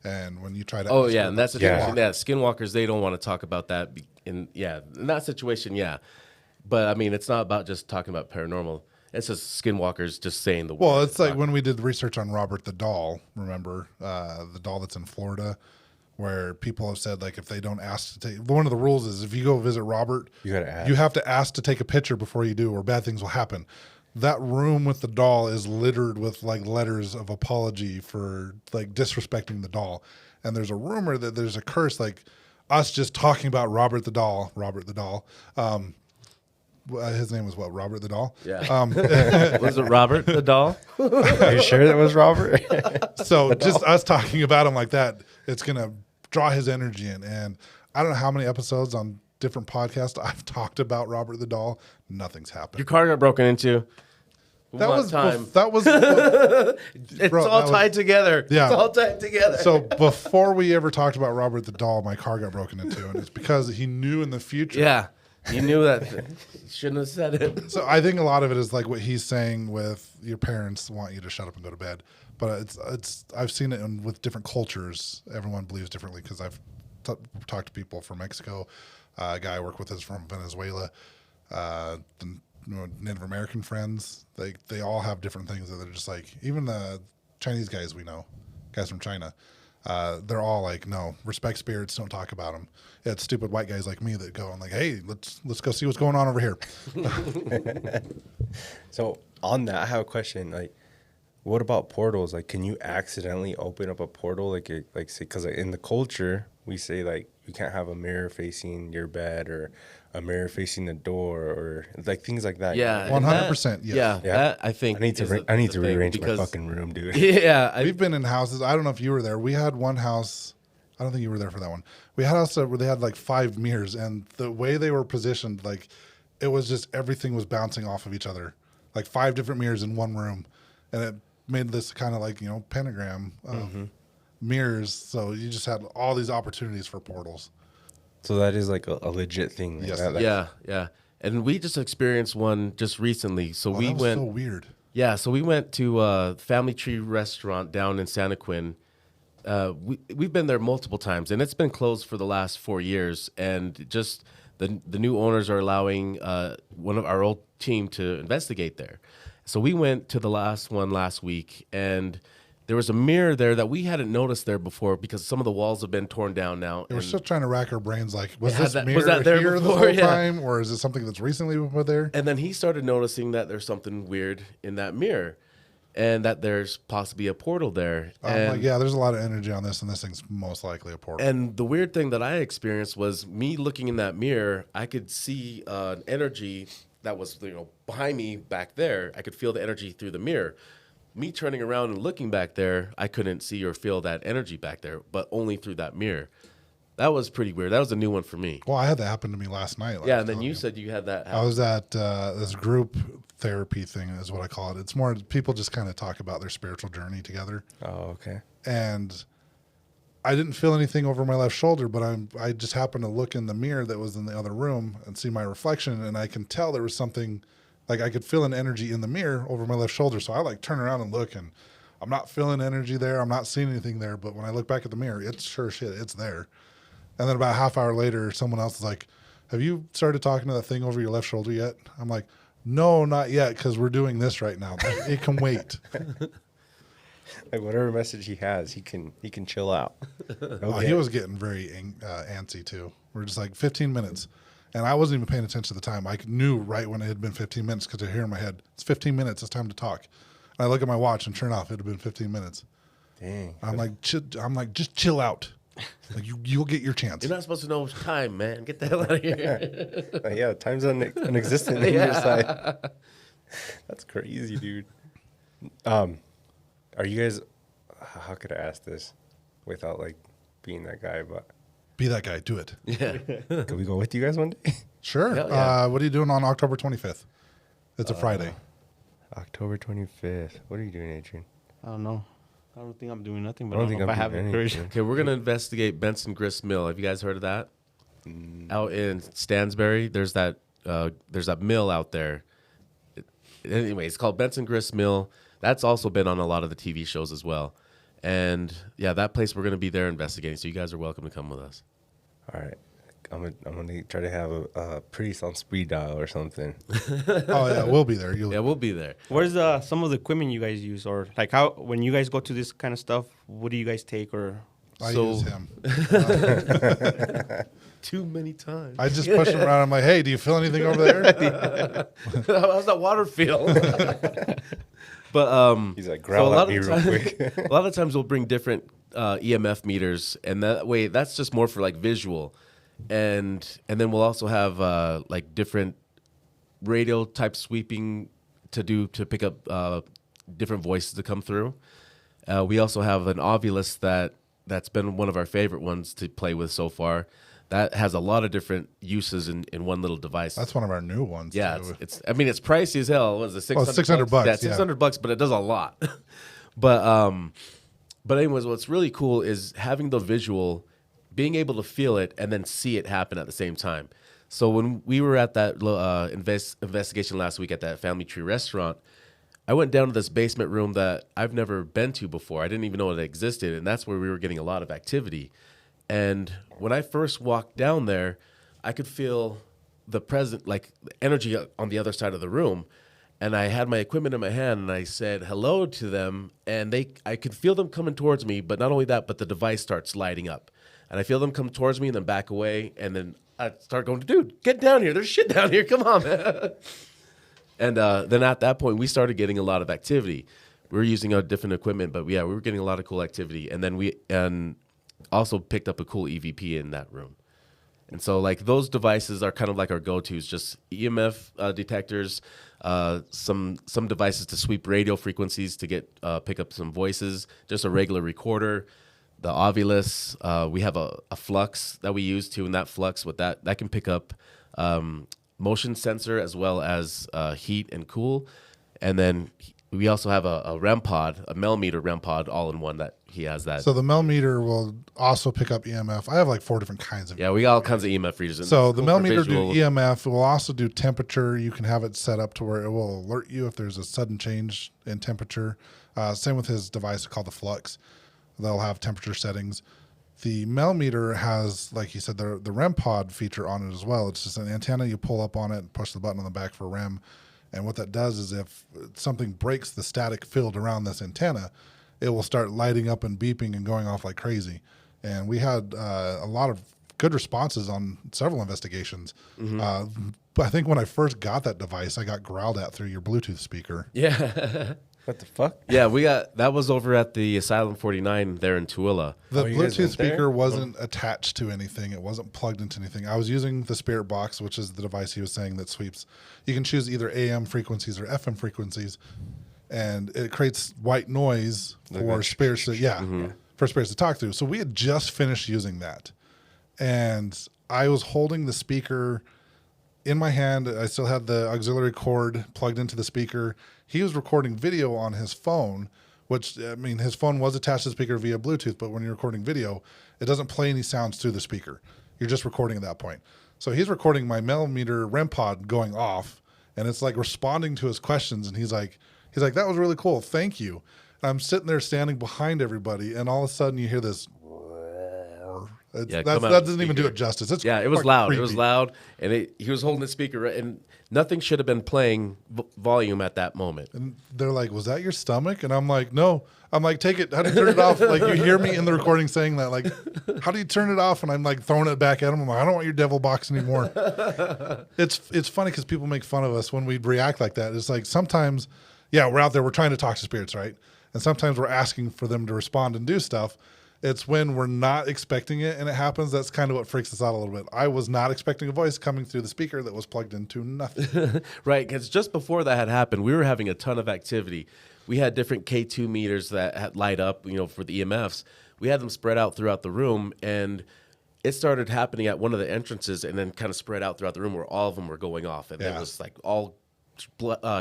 and when you try to and that's the situation. Yeah, skinwalkers, they don't want to talk about that. In that situation, but I mean, it's not about just talking about paranormal. It's just skinwalkers just saying the word. Well, it's like when we did the research on Robert the doll. Remember the doll that's in Florida? Where people have said, like, if they don't ask to take... One of the rules is if you go visit Robert, you have to ask to take a picture before you do or bad things will happen. That room with the doll is littered with, like, letters of apology for, like, disrespecting the doll. And there's a rumor that there's a curse, like, us just talking about Robert the doll. His name was what? Robert the doll? Yeah. Was it Robert the doll? Are you sure that was Robert? So just us talking about him like that, it's going to draw his energy in. And I don't know how many episodes on different podcasts I've talked about Robert the doll. Nothing's happened. Your car got broken into. That was It's all tied together. Yeah. It's all tied together. So before we ever talked about Robert the doll, my car got broken into, and it's because he knew in the future. Yeah. You knew that. Shouldn't have said it. So I think a lot of it is like what he's saying with your parents want you to shut up and go to bed. But I've seen it with different cultures. Everyone believes differently because I've talked to people from Mexico. A guy I work with is from Venezuela. The Native American friends, they all have different things that they're just like, even the Chinese guys we know, guys from China. They're all like, no, respect spirits, don't talk about them. It's stupid white guys like me that go and like, hey, let's go see what's going on over here. So on that, I have a question. Like, what about portals? Like, can you accidentally open up a portal? Like, say, because in the culture, we say like you can't have a mirror facing your bed or a mirror facing the door or like things like that. Yeah, 100%. Yeah, Yeah. that I think I need to rearrange my fucking room, dude. Yeah, We've been in houses. I don't know if you were there. We had one house. I don't think you were there for that one. We had a house where they had like 5 mirrors, and the way they were positioned, like it was just everything was bouncing off of each other, like 5 different mirrors in one room, and it made this kind of like pentagram of mirrors. So you just had all these opportunities for portals. So that is like a legit thing. Like Yes. that, yeah. And we just experienced one just recently. So we That was went. so weird. Yeah, so we went to Family Tree Restaurant down in Santa Quinn. We've been there multiple times, and it's been closed for the last 4 years. And just the new owners are allowing one of our old team to investigate there. So we went to the last one last week, and there was a mirror there that we hadn't noticed there before because some of the walls have been torn down now. We're and- still trying to rack our brains. Like, was Yeah, this that- mirror was that there here the before? whole Yeah. time, or is it something that's recently been put there? And then he started noticing that there's something weird in that mirror, and that there's possibly a portal there. I'm And, like, yeah, there's a lot of energy on this, and this thing's most likely a portal. and the weird thing that I experienced was me looking in that mirror. I could see an energy that was behind me back there. I could feel the energy through the mirror. Me turning around and looking back there, I couldn't see or feel that energy back there, but only through that mirror. That was pretty weird. That was a new one for me. Well, I had that happen to me last night. Yeah, and then you said you had that I happen. was at this group therapy thing is what I call it. It's more people just kind of talk about their spiritual journey together. Oh, okay. And I didn't feel anything over my left shoulder, but I just happened to look in the mirror that was in the other room and see my reflection, and I can tell there was something, like I could feel an energy in the mirror over my left shoulder. So I like turn around and look, and I'm not feeling energy there. I'm not seeing anything there. But when I look back at the mirror, it's sure shit, it's there. And then about a half hour later, someone else is like, have you started talking to that thing over your left shoulder yet? I'm like, no, not yet, because we're doing this right now. It can wait. Like whatever message he has, he can chill out. Oh, he was getting very antsy too. We're just like 15 minutes. And I wasn't even paying attention to the time. I knew right when it had been 15 minutes because I hear in my head, it's 15 minutes, it's time to talk. And I look at my watch, and sure enough, it had been 15 minutes. Dang. I'm like, just chill out. Like you'll get your chance. You're not supposed to know time, man. Get the hell out of here. Yeah, time's non-existent on your side. That's crazy, dude. Are you guys? How could I ask this without like being that guy? But Be that guy. Do it. Yeah. can we go with you guys one day? Sure. Hell yeah. What are you doing on October 25th? It's a Friday. October 25th. What are you doing, Adrian? I don't know. I don't think I'm doing nothing, but I I don't don't think know if I I'm have doing the courage. anything. Okay, we're gonna investigate Benson Grist Mill. Have you guys heard of that? Out in Stansbury, there's that mill out there. Anyway, it's called Benson Grist Mill. That's also been on a lot of the TV shows as well. And yeah, that place we're gonna be there investigating. So you guys are welcome to come with us. All right. I'm gonna try to have a priest on speed dial or something. Oh yeah, we'll be there. Yeah, we'll be there. Where's some of the equipment you guys use, or like how when you guys go to this kind of stuff, what do you guys take? Or I So- use him. Too many times. I just push him around. I'm like, hey, do you feel anything over there? How's that water feel? But He's like, growl at me real quick. a lot of times we'll bring different EMF meters, and that way that's just more for like visual, and then we'll also have like different radio type sweeping to pick up different voices to come through. We also have an Ovulus that's been one of our favorite ones to play with so far. That has a lot of different uses in one little device. That's one of our new ones. Yeah, too. it's I mean, it's pricey as hell. What is it, 600 Well, it's $600 Yeah, yeah. $600, but it does a lot. but anyways, what's really cool is having the visual, being able to feel it, and then see it happen at the same time. So when we were at that investigation last week at that Family Tree Restaurant, I went down to this basement room that I've never been to before. I didn't even know it existed, and that's where we were getting a lot of activity. And when I first walked down there, I could feel the energy on the other side of the room. and I had my equipment in my hand, and I said hello to them, and I could feel them coming towards me, but not only that, but the device starts lighting up. And I feel them come towards me and then back away, and then I start going, dude, get down here. There's shit down here. Come on, man. And then at that point, we started getting a lot of activity. We were using our different equipment, but we were getting a lot of cool activity. And then we also picked up a cool EVP in that room. And so, like, those devices are kind of like our go-tos, just EMF detectors, some devices to sweep radio frequencies to pick up some voices, just a regular recorder, the Ovilus. We have a flux that we use too, and that flux with that can pick up motion sensor as well as heat and cool. And then we also have a REM pod, a millimeter REM pod, all in one that he has that. So the millimeter will also pick up EMF. I have like 4 different kinds of. Yeah, we got all kinds of EMF readers. So the millimeter do EMF. It will also do temperature. You can have it set up to where it will alert you if there's a sudden change in temperature. Same with his device called the Flux. They'll have temperature settings. The millimeter has, like he said, the REM pod feature on it as well. It's just an antenna. You pull up on it and push the button on the back for REM. And what that does is if something breaks the static field around this antenna, it will start lighting up and beeping and going off like crazy. And we had a lot of good responses on several investigations. But I think when I first got that device, I got growled at through your Bluetooth speaker. Yeah. What the fuck? Yeah, that was over at the Asylum 49 there in Tooele. The you guys Bluetooth went there? speaker wasn't attached to anything. It wasn't plugged into anything. I was using the Spirit Box, which is the device he was saying that sweeps. You can choose either AM frequencies or FM frequencies, and it creates white noise for spirits for spirits to talk through. So we had just finished using that, and I was holding the speaker in my hand. I still had the auxiliary cord plugged into the speaker. He was recording video on his phone, which, I mean, his phone was attached to the speaker via Bluetooth, but when you're recording video, it doesn't play any sounds through the speaker. You're just recording at that point. So he's recording my millimeter REM pod going off, and it's like responding to his questions, and he's like, that was really cool. Thank you. And I'm sitting there standing behind everybody, and all of a sudden you hear this. That doesn't even do it justice. It was loud. Creepy. It was loud, and he was holding the speaker, and nothing should have been playing volume at that moment. And they're like, "Was that your stomach?" And I'm like, "No." I'm like, "Take it. How do you turn it off?" Like, you hear me in the recording saying that. Like, how do you turn it off? And I'm like throwing it back at him. I'm like, "I don't want your devil box anymore." It's funny because people make fun of us when we react like that. It's like sometimes, we're out there, we're trying to talk to spirits, right? And sometimes we're asking for them to respond and do stuff. It's when we're not expecting it and it happens. That's kind of what freaks us out a little bit. I was not expecting a voice coming through the speaker that was plugged into nothing. Right, because just before that had happened, we were having a ton of activity. We had different K2 meters that had light up, for the EMFs. We had them spread out throughout the room, and it started happening at one of the entrances and then kind of spread out throughout the room where all of them were going off. And it was like all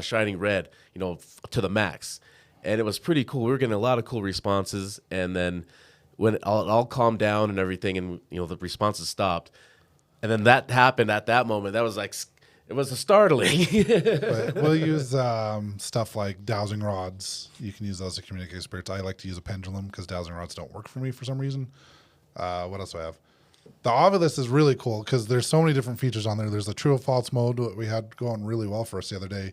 shining red, to the max. And it was pretty cool. We were getting a lot of cool responses, and then when it all calmed down and everything, and the responses stopped, and then that happened at that moment. That was like, it was startling. We'll use stuff like dowsing rods. You can use those to communicate with spirits. I like to use a pendulum because dowsing rods don't work for me for some reason. What else do I have? The Ovilus is really cool because there's so many different features on there. There's the true or false mode that we had going really well for us the other day.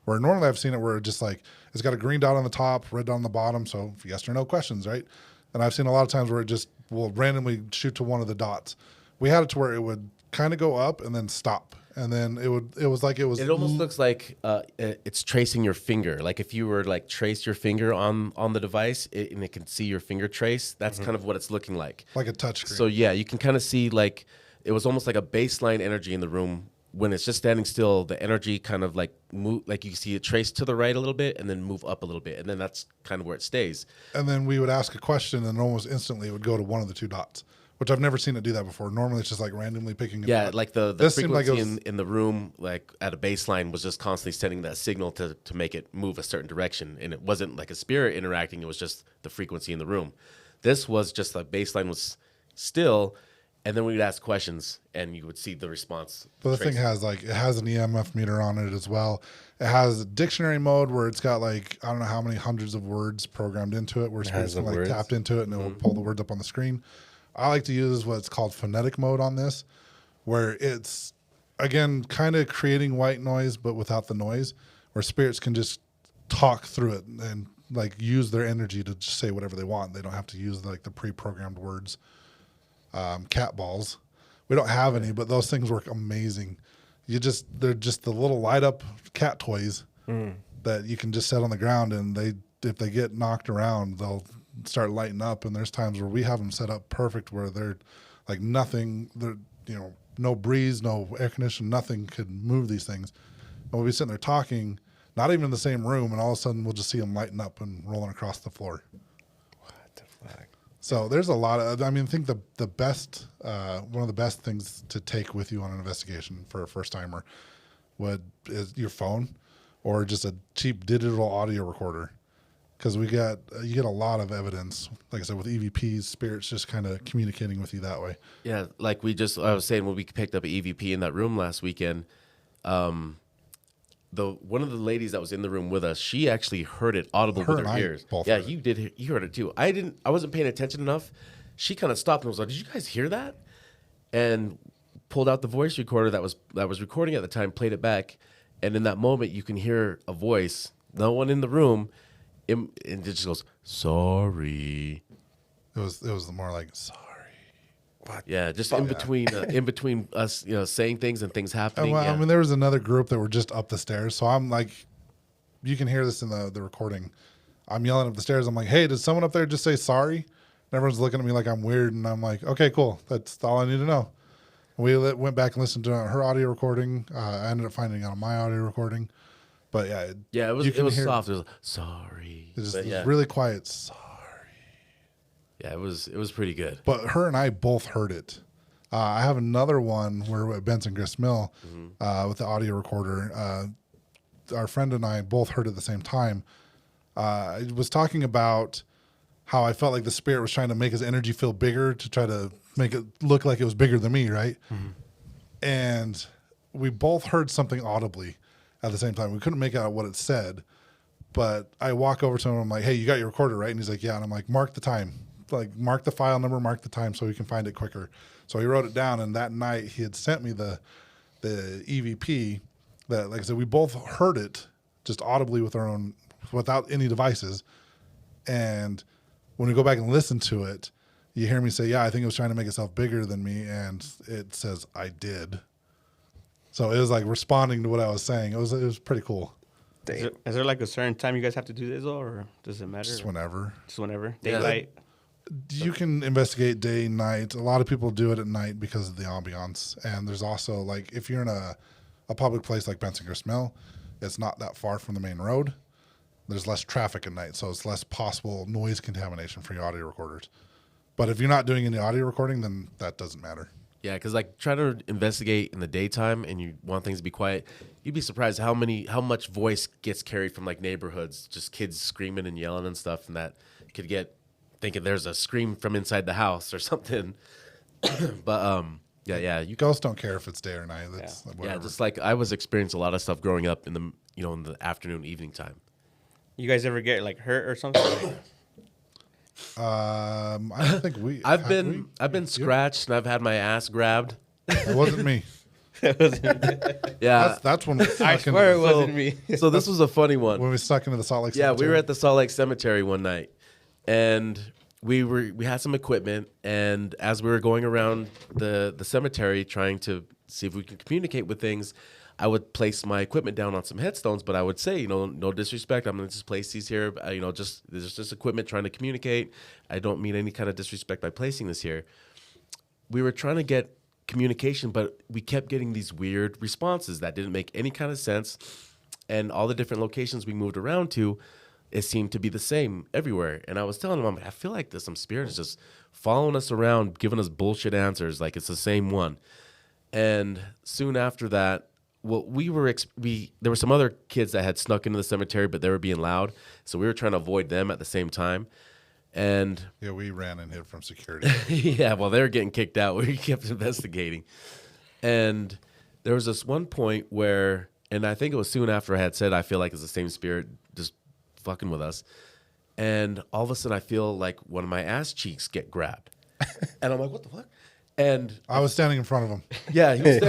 Where normally I've seen it where it just like it's got a green dot on the top, red dot on the bottom, so yes or no questions, right? And I've seen a lot of times where it just will randomly shoot to one of the dots. We had it to where it would kind of go up and then stop. And then it almost looks like it's tracing your finger. Like if you were like trace your finger on the device and it can see your finger trace, that's kind of what it's looking like. Like a touch screen. So yeah, you can kind of see like it was almost like a baseline energy in the room. When it's just standing still, the energy kind of like move, like you see it trace to the right a little bit and then move up a little bit. And then that's kind of where it stays. And then we would ask a question and almost instantly it would go to one of the two dots, which I've never seen it do that before. Normally it's just like randomly picking a dot. Like the frequency in the room, like at a baseline was just constantly sending that signal to make it move a certain direction. And it wasn't like a spirit interacting. It was just the frequency in the room. This was just the baseline was still. And then we'd ask questions, and you would see the response. But the thing has it has an EMF meter on it as well. It has dictionary mode where it's got like I don't know how many hundreds of words programmed into it. Where spirits can like tapped into it, and it will pull the words up on the screen. I like to use what's called phonetic mode on this, where it's again kind of creating white noise but without the noise. where spirits can just talk through it and like use their energy to just say whatever they want. They don't have to use like the pre-programmed words. Cat balls. We don't have any, but those things work amazing. They're just the little light up cat toys that you can just set on the ground, and if they get knocked around, they'll start lighting up. And there's times where we have them set up perfect where they're like nothing, no breeze, no air conditioning, nothing could move these things. And we'll be sitting there talking, not even in the same room, and all of a sudden we'll just see them lighting up and rolling across the floor. What the fuck? So there's a lot of, I think the best, one of the best things to take with you on an investigation for a first timer is your phone or just a cheap digital audio recorder. Because you get a lot of evidence, like I said, with EVPs, spirits just kind of communicating with you that way. Yeah, like I was saying when we picked up an EVP in that room last weekend, one of the ladies that was in the room with us, she actually heard it audible with her ears. Yeah, you heard it too. I wasn't paying attention enough. She kind of stopped and was like, "Did you guys hear that?" And pulled out the voice recorder that was recording at the time, played it back, and in that moment you can hear a voice, no one in the room. And it just goes, "Sorry." It was more like, "Sorry." What? Yeah, just in between us, saying things and things happening. Well, yeah. I mean, there was another group that were just up the stairs, so I'm like, you can hear this in the recording. I'm yelling up the stairs. I'm like, "Hey, did someone up there just say sorry?" And everyone's looking at me like I'm weird, and I'm like, "Okay, cool. That's all I need to know." We went back and listened to her audio recording. I ended up finding out on my audio recording. But it was soft. It was sorry. It's just really quiet. Sorry. Yeah, it was pretty good. But her and I both heard it. I have another one where we're at Benson Grist Mill with the audio recorder. Our friend and I both heard it at the same time. I was talking about how I felt like the spirit was trying to make his energy feel bigger to try to make it look like it was bigger than me, right? Mm-hmm. And we both heard something audibly at the same time. We couldn't make out what it said, but I walk over to him. I'm like, "Hey, you got your recorder, right?" And he's like, "Yeah." And I'm like, "Mark the time, like mark the file number, mark the time so we can find it quicker." So he wrote it down, and that night he had sent me the EVP that, like I said, we both heard it just audibly with our own, without any devices. And when we go back and listen to it, you hear me say, "Yeah, I think it was trying to make itself bigger than me," and it says, "I did." So it was like responding to what I was saying. It was pretty cool. Is there like a certain time you guys have to do this, or does it matter? Just whenever. Just whenever. Daylight. You can investigate day, night. A lot of people do it at night because of the ambiance. And there's also like if you're in a public place like Benson Grist Mill, it's not that far from the main road. There's less traffic at night, so it's less possible noise contamination for your audio recorders. But if you're not doing any audio recording, then that doesn't matter. Yeah, because like try to investigate in the daytime and you want things to be quiet, you'd be surprised how much voice gets carried from like neighborhoods, just kids screaming and yelling and stuff, and that could get thinking there's a scream from inside the house or something. But you Ghosts don't care if it's day or night. That's whatever. just like I was experiencing a lot of stuff growing up in the in the afternoon, evening time. You guys ever get like hurt or something? I don't think I've been scratched and I've had my ass grabbed. It wasn't me. Yeah, that's when we I swear it wasn't me. So this was a funny one. When we stuck into the Salt Lake. Yeah, Cemetery. we were at the Salt Lake Cemetery one night, and we had some equipment, and as we were going around the cemetery trying to see if we could communicate with things, I would place my equipment down on some headstones, but I would say, no disrespect. I'm going to just place these here. There's just equipment trying to communicate. I don't mean any kind of disrespect by placing this here. We were trying to get communication, but we kept getting these weird responses that didn't make any kind of sense. And all the different locations we moved around to, it seemed to be the same everywhere. And I was telling him, I feel like there's some spirit is just following us around, giving us bullshit answers, like it's the same one. And soon after that, well, there were some other kids that had snuck into the cemetery, but they were being loud, so we were trying to avoid them at the same time. And yeah, we ran and hid from security. yeah, well, they were getting kicked out. We kept investigating, and there was this one point where, and I think it was soon after I had said, I feel like it's the same spirit just fucking with us, and all of a sudden I feel like one of my ass cheeks get grabbed, and I'm like, what the fuck? And I was standing in front of him. yeah, he was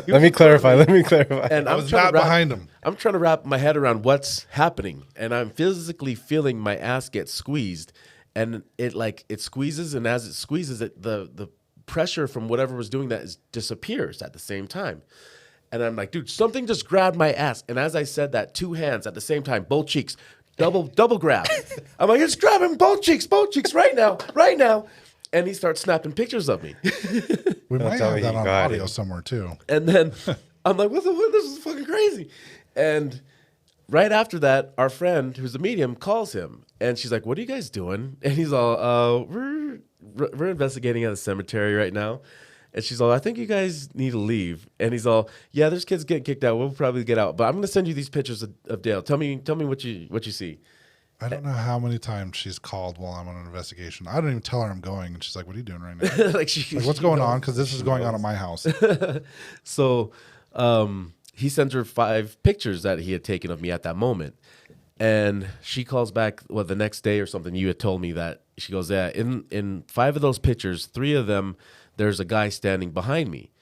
Let me clarify. and I was not behind him. I'm trying to wrap my head around what's happening, and I'm physically feeling my ass get squeezed, and it squeezes, and as it squeezes, the pressure from whatever was doing that disappears at the same time. And I'm like, dude, something just grabbed my ass. And as I said that, 2 hands at the same time, both cheeks, double grab. I'm like, it's grabbing both cheeks right now. And he starts snapping pictures of me. We might tell have me that he on got audio it. somewhere too. And then I'm like, what the fuck? This is fucking crazy. And right after that, our friend, who's a medium, calls him. And she's like, what are you guys doing? And he's all, we're investigating at a cemetery right now. And she's all, I think you guys need to leave. And he's all, yeah, there's kids getting kicked out. We'll probably get out. But I'm going to send you these pictures of Dale. Tell me what you see. I don't know how many times she's called while I'm on an investigation. I don't even tell her I'm going, and she's like, "What are you doing right now? Like What's going on? Because this is going on at my house." So he sends her 5 pictures that he had taken of me at that moment. And she calls back, the next day or something, you had told me that. She goes, yeah, in 5 of those pictures, 3 of them, there's a guy standing behind me.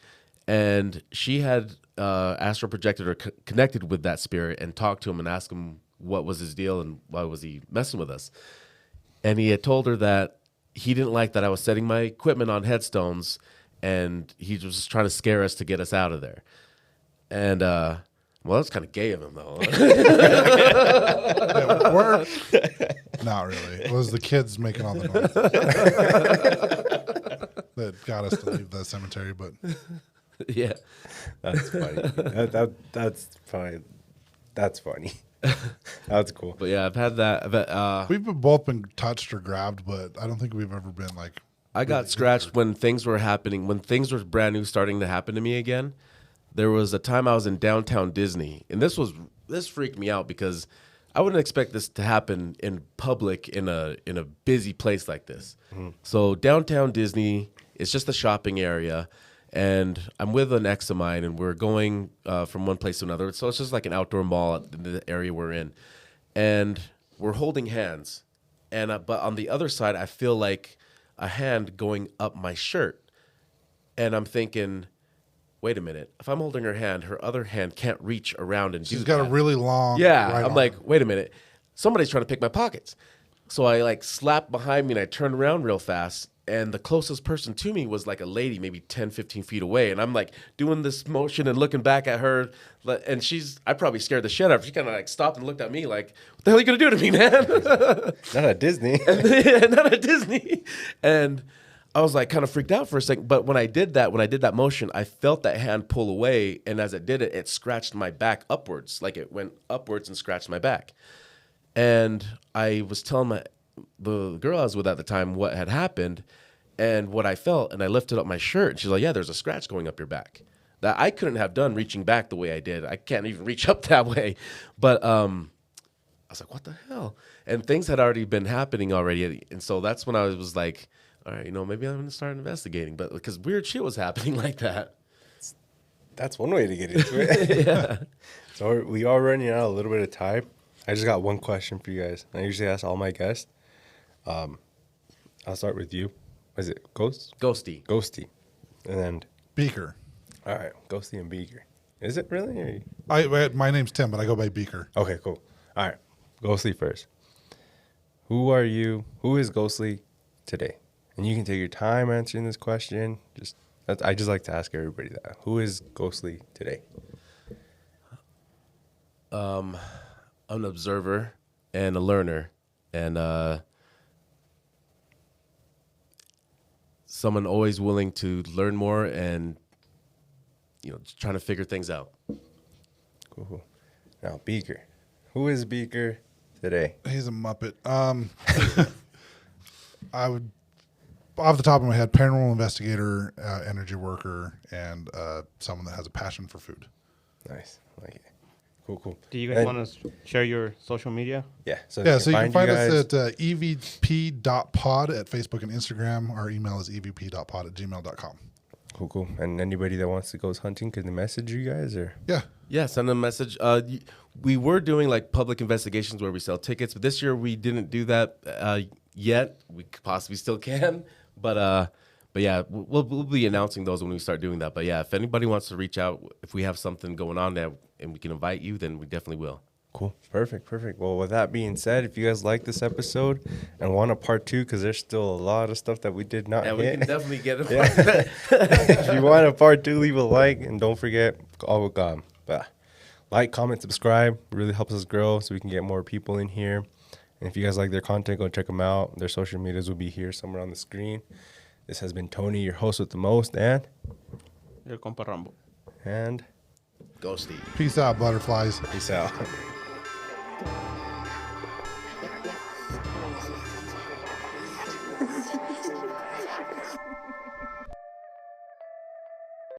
And she had astral projected or connected with that spirit and talked to him and asked him what was his deal and why was he messing with us. And he had told her that he didn't like that I was setting my equipment on headstones, and he was just trying to scare us to get us out of there. And well, that's kind of gay of him, though. Not really. It was the kids making all the noise that got us to leave the cemetery. But Yeah, That's funny. That's fine. That's funny. That's cool. but yeah, I've had that. we've both been touched or grabbed, but I don't think we've ever been like. I got scratched when things were happening, when things were brand new, starting to happen to me again. There was a time I was in downtown Disney, and this freaked me out because I wouldn't expect this to happen in public in a busy place like this. Mm-hmm. So downtown Disney, it's just a shopping area, and I'm with an ex of mine, and we're going from one place to another. So it's just like an outdoor mall in the area we're in, and we're holding hands. And but on the other side, I feel like a hand going up my shirt, and I'm thinking, wait a minute. If I'm holding her hand, her other hand can't reach around and do that. She's got a really long. Yeah, right I'm arm. like, wait a minute. Somebody's trying to pick my pockets. So I like slapped behind me and I turned around real fast. And the closest person to me was like a lady, maybe 10, 15 feet away. And I'm like doing this motion and looking back at her. And I probably scared the shit out of her. She kind of like stopped and looked at me like, what the hell are you going to do to me, man? Not at Disney. Not at Disney. And I was like kind of freaked out for a second. But when I did that motion, I felt that hand pull away. And as it did it, it scratched my back upwards. Like it went upwards and scratched my back. And I was telling the girl I was with at the time what had happened and what I felt. And I lifted up my shirt. And she's like, yeah, there's a scratch going up your back. That I couldn't have done reaching back the way I did. I can't even reach up that way. But I was like, what the hell? And things had already been happening already. And so that's when I was like, all right, maybe I'm going to start investigating. But because weird shit was happening like that. That's one way to get into it. Yeah. So we are running out a little bit of time. I just got one question for you guys. I usually ask all my guests. I'll start with you. Was it Ghosty. Ghosty. And then, Beaker. all right, Ghosty and Beaker. Is it really? My name's Tim, but I go by Beaker. Okay, cool. All right, Ghostly first. Who are you? Who is Ghostly today? And you can take your time answering this question. I just like to ask everybody that. Who is Ghostly today? I'm an observer and a learner, and someone always willing to learn more and just trying to figure things out. Cool. Now Beaker. Who is Beaker today? He's a Muppet. I would, off the top of my head, paranormal investigator, energy worker, and someone that has a passion for food. Nice. I like it. Cool. Do you guys want to share your social media? Yeah. So you can find us at evp.pod at Facebook and Instagram. Our email is evp.pod@gmail.com. Cool. And anybody that wants to go hunting, can they message you guys or? Yeah, send a message. We were doing like public investigations where we sell tickets, but this year we didn't do that yet. We possibly still can, but But yeah, we'll be announcing those when we start doing that. But yeah, if anybody wants to reach out, if we have something going on there and we can invite you, then we definitely will. Cool. Perfect. Well, with that being said, if you guys like this episode and want a part 2, because there's still a lot of stuff that we did not hit. We can definitely get it. If you want a part 2, leave a like. And don't forget, like, comment, subscribe. It really helps us grow so we can get more people in here. And if you guys like their content, go check them out. Their social medias will be here somewhere on the screen. This has been Tony, your host with the most, and Your compa Rambo. And Ghosty. Peace out, butterflies. Peace out.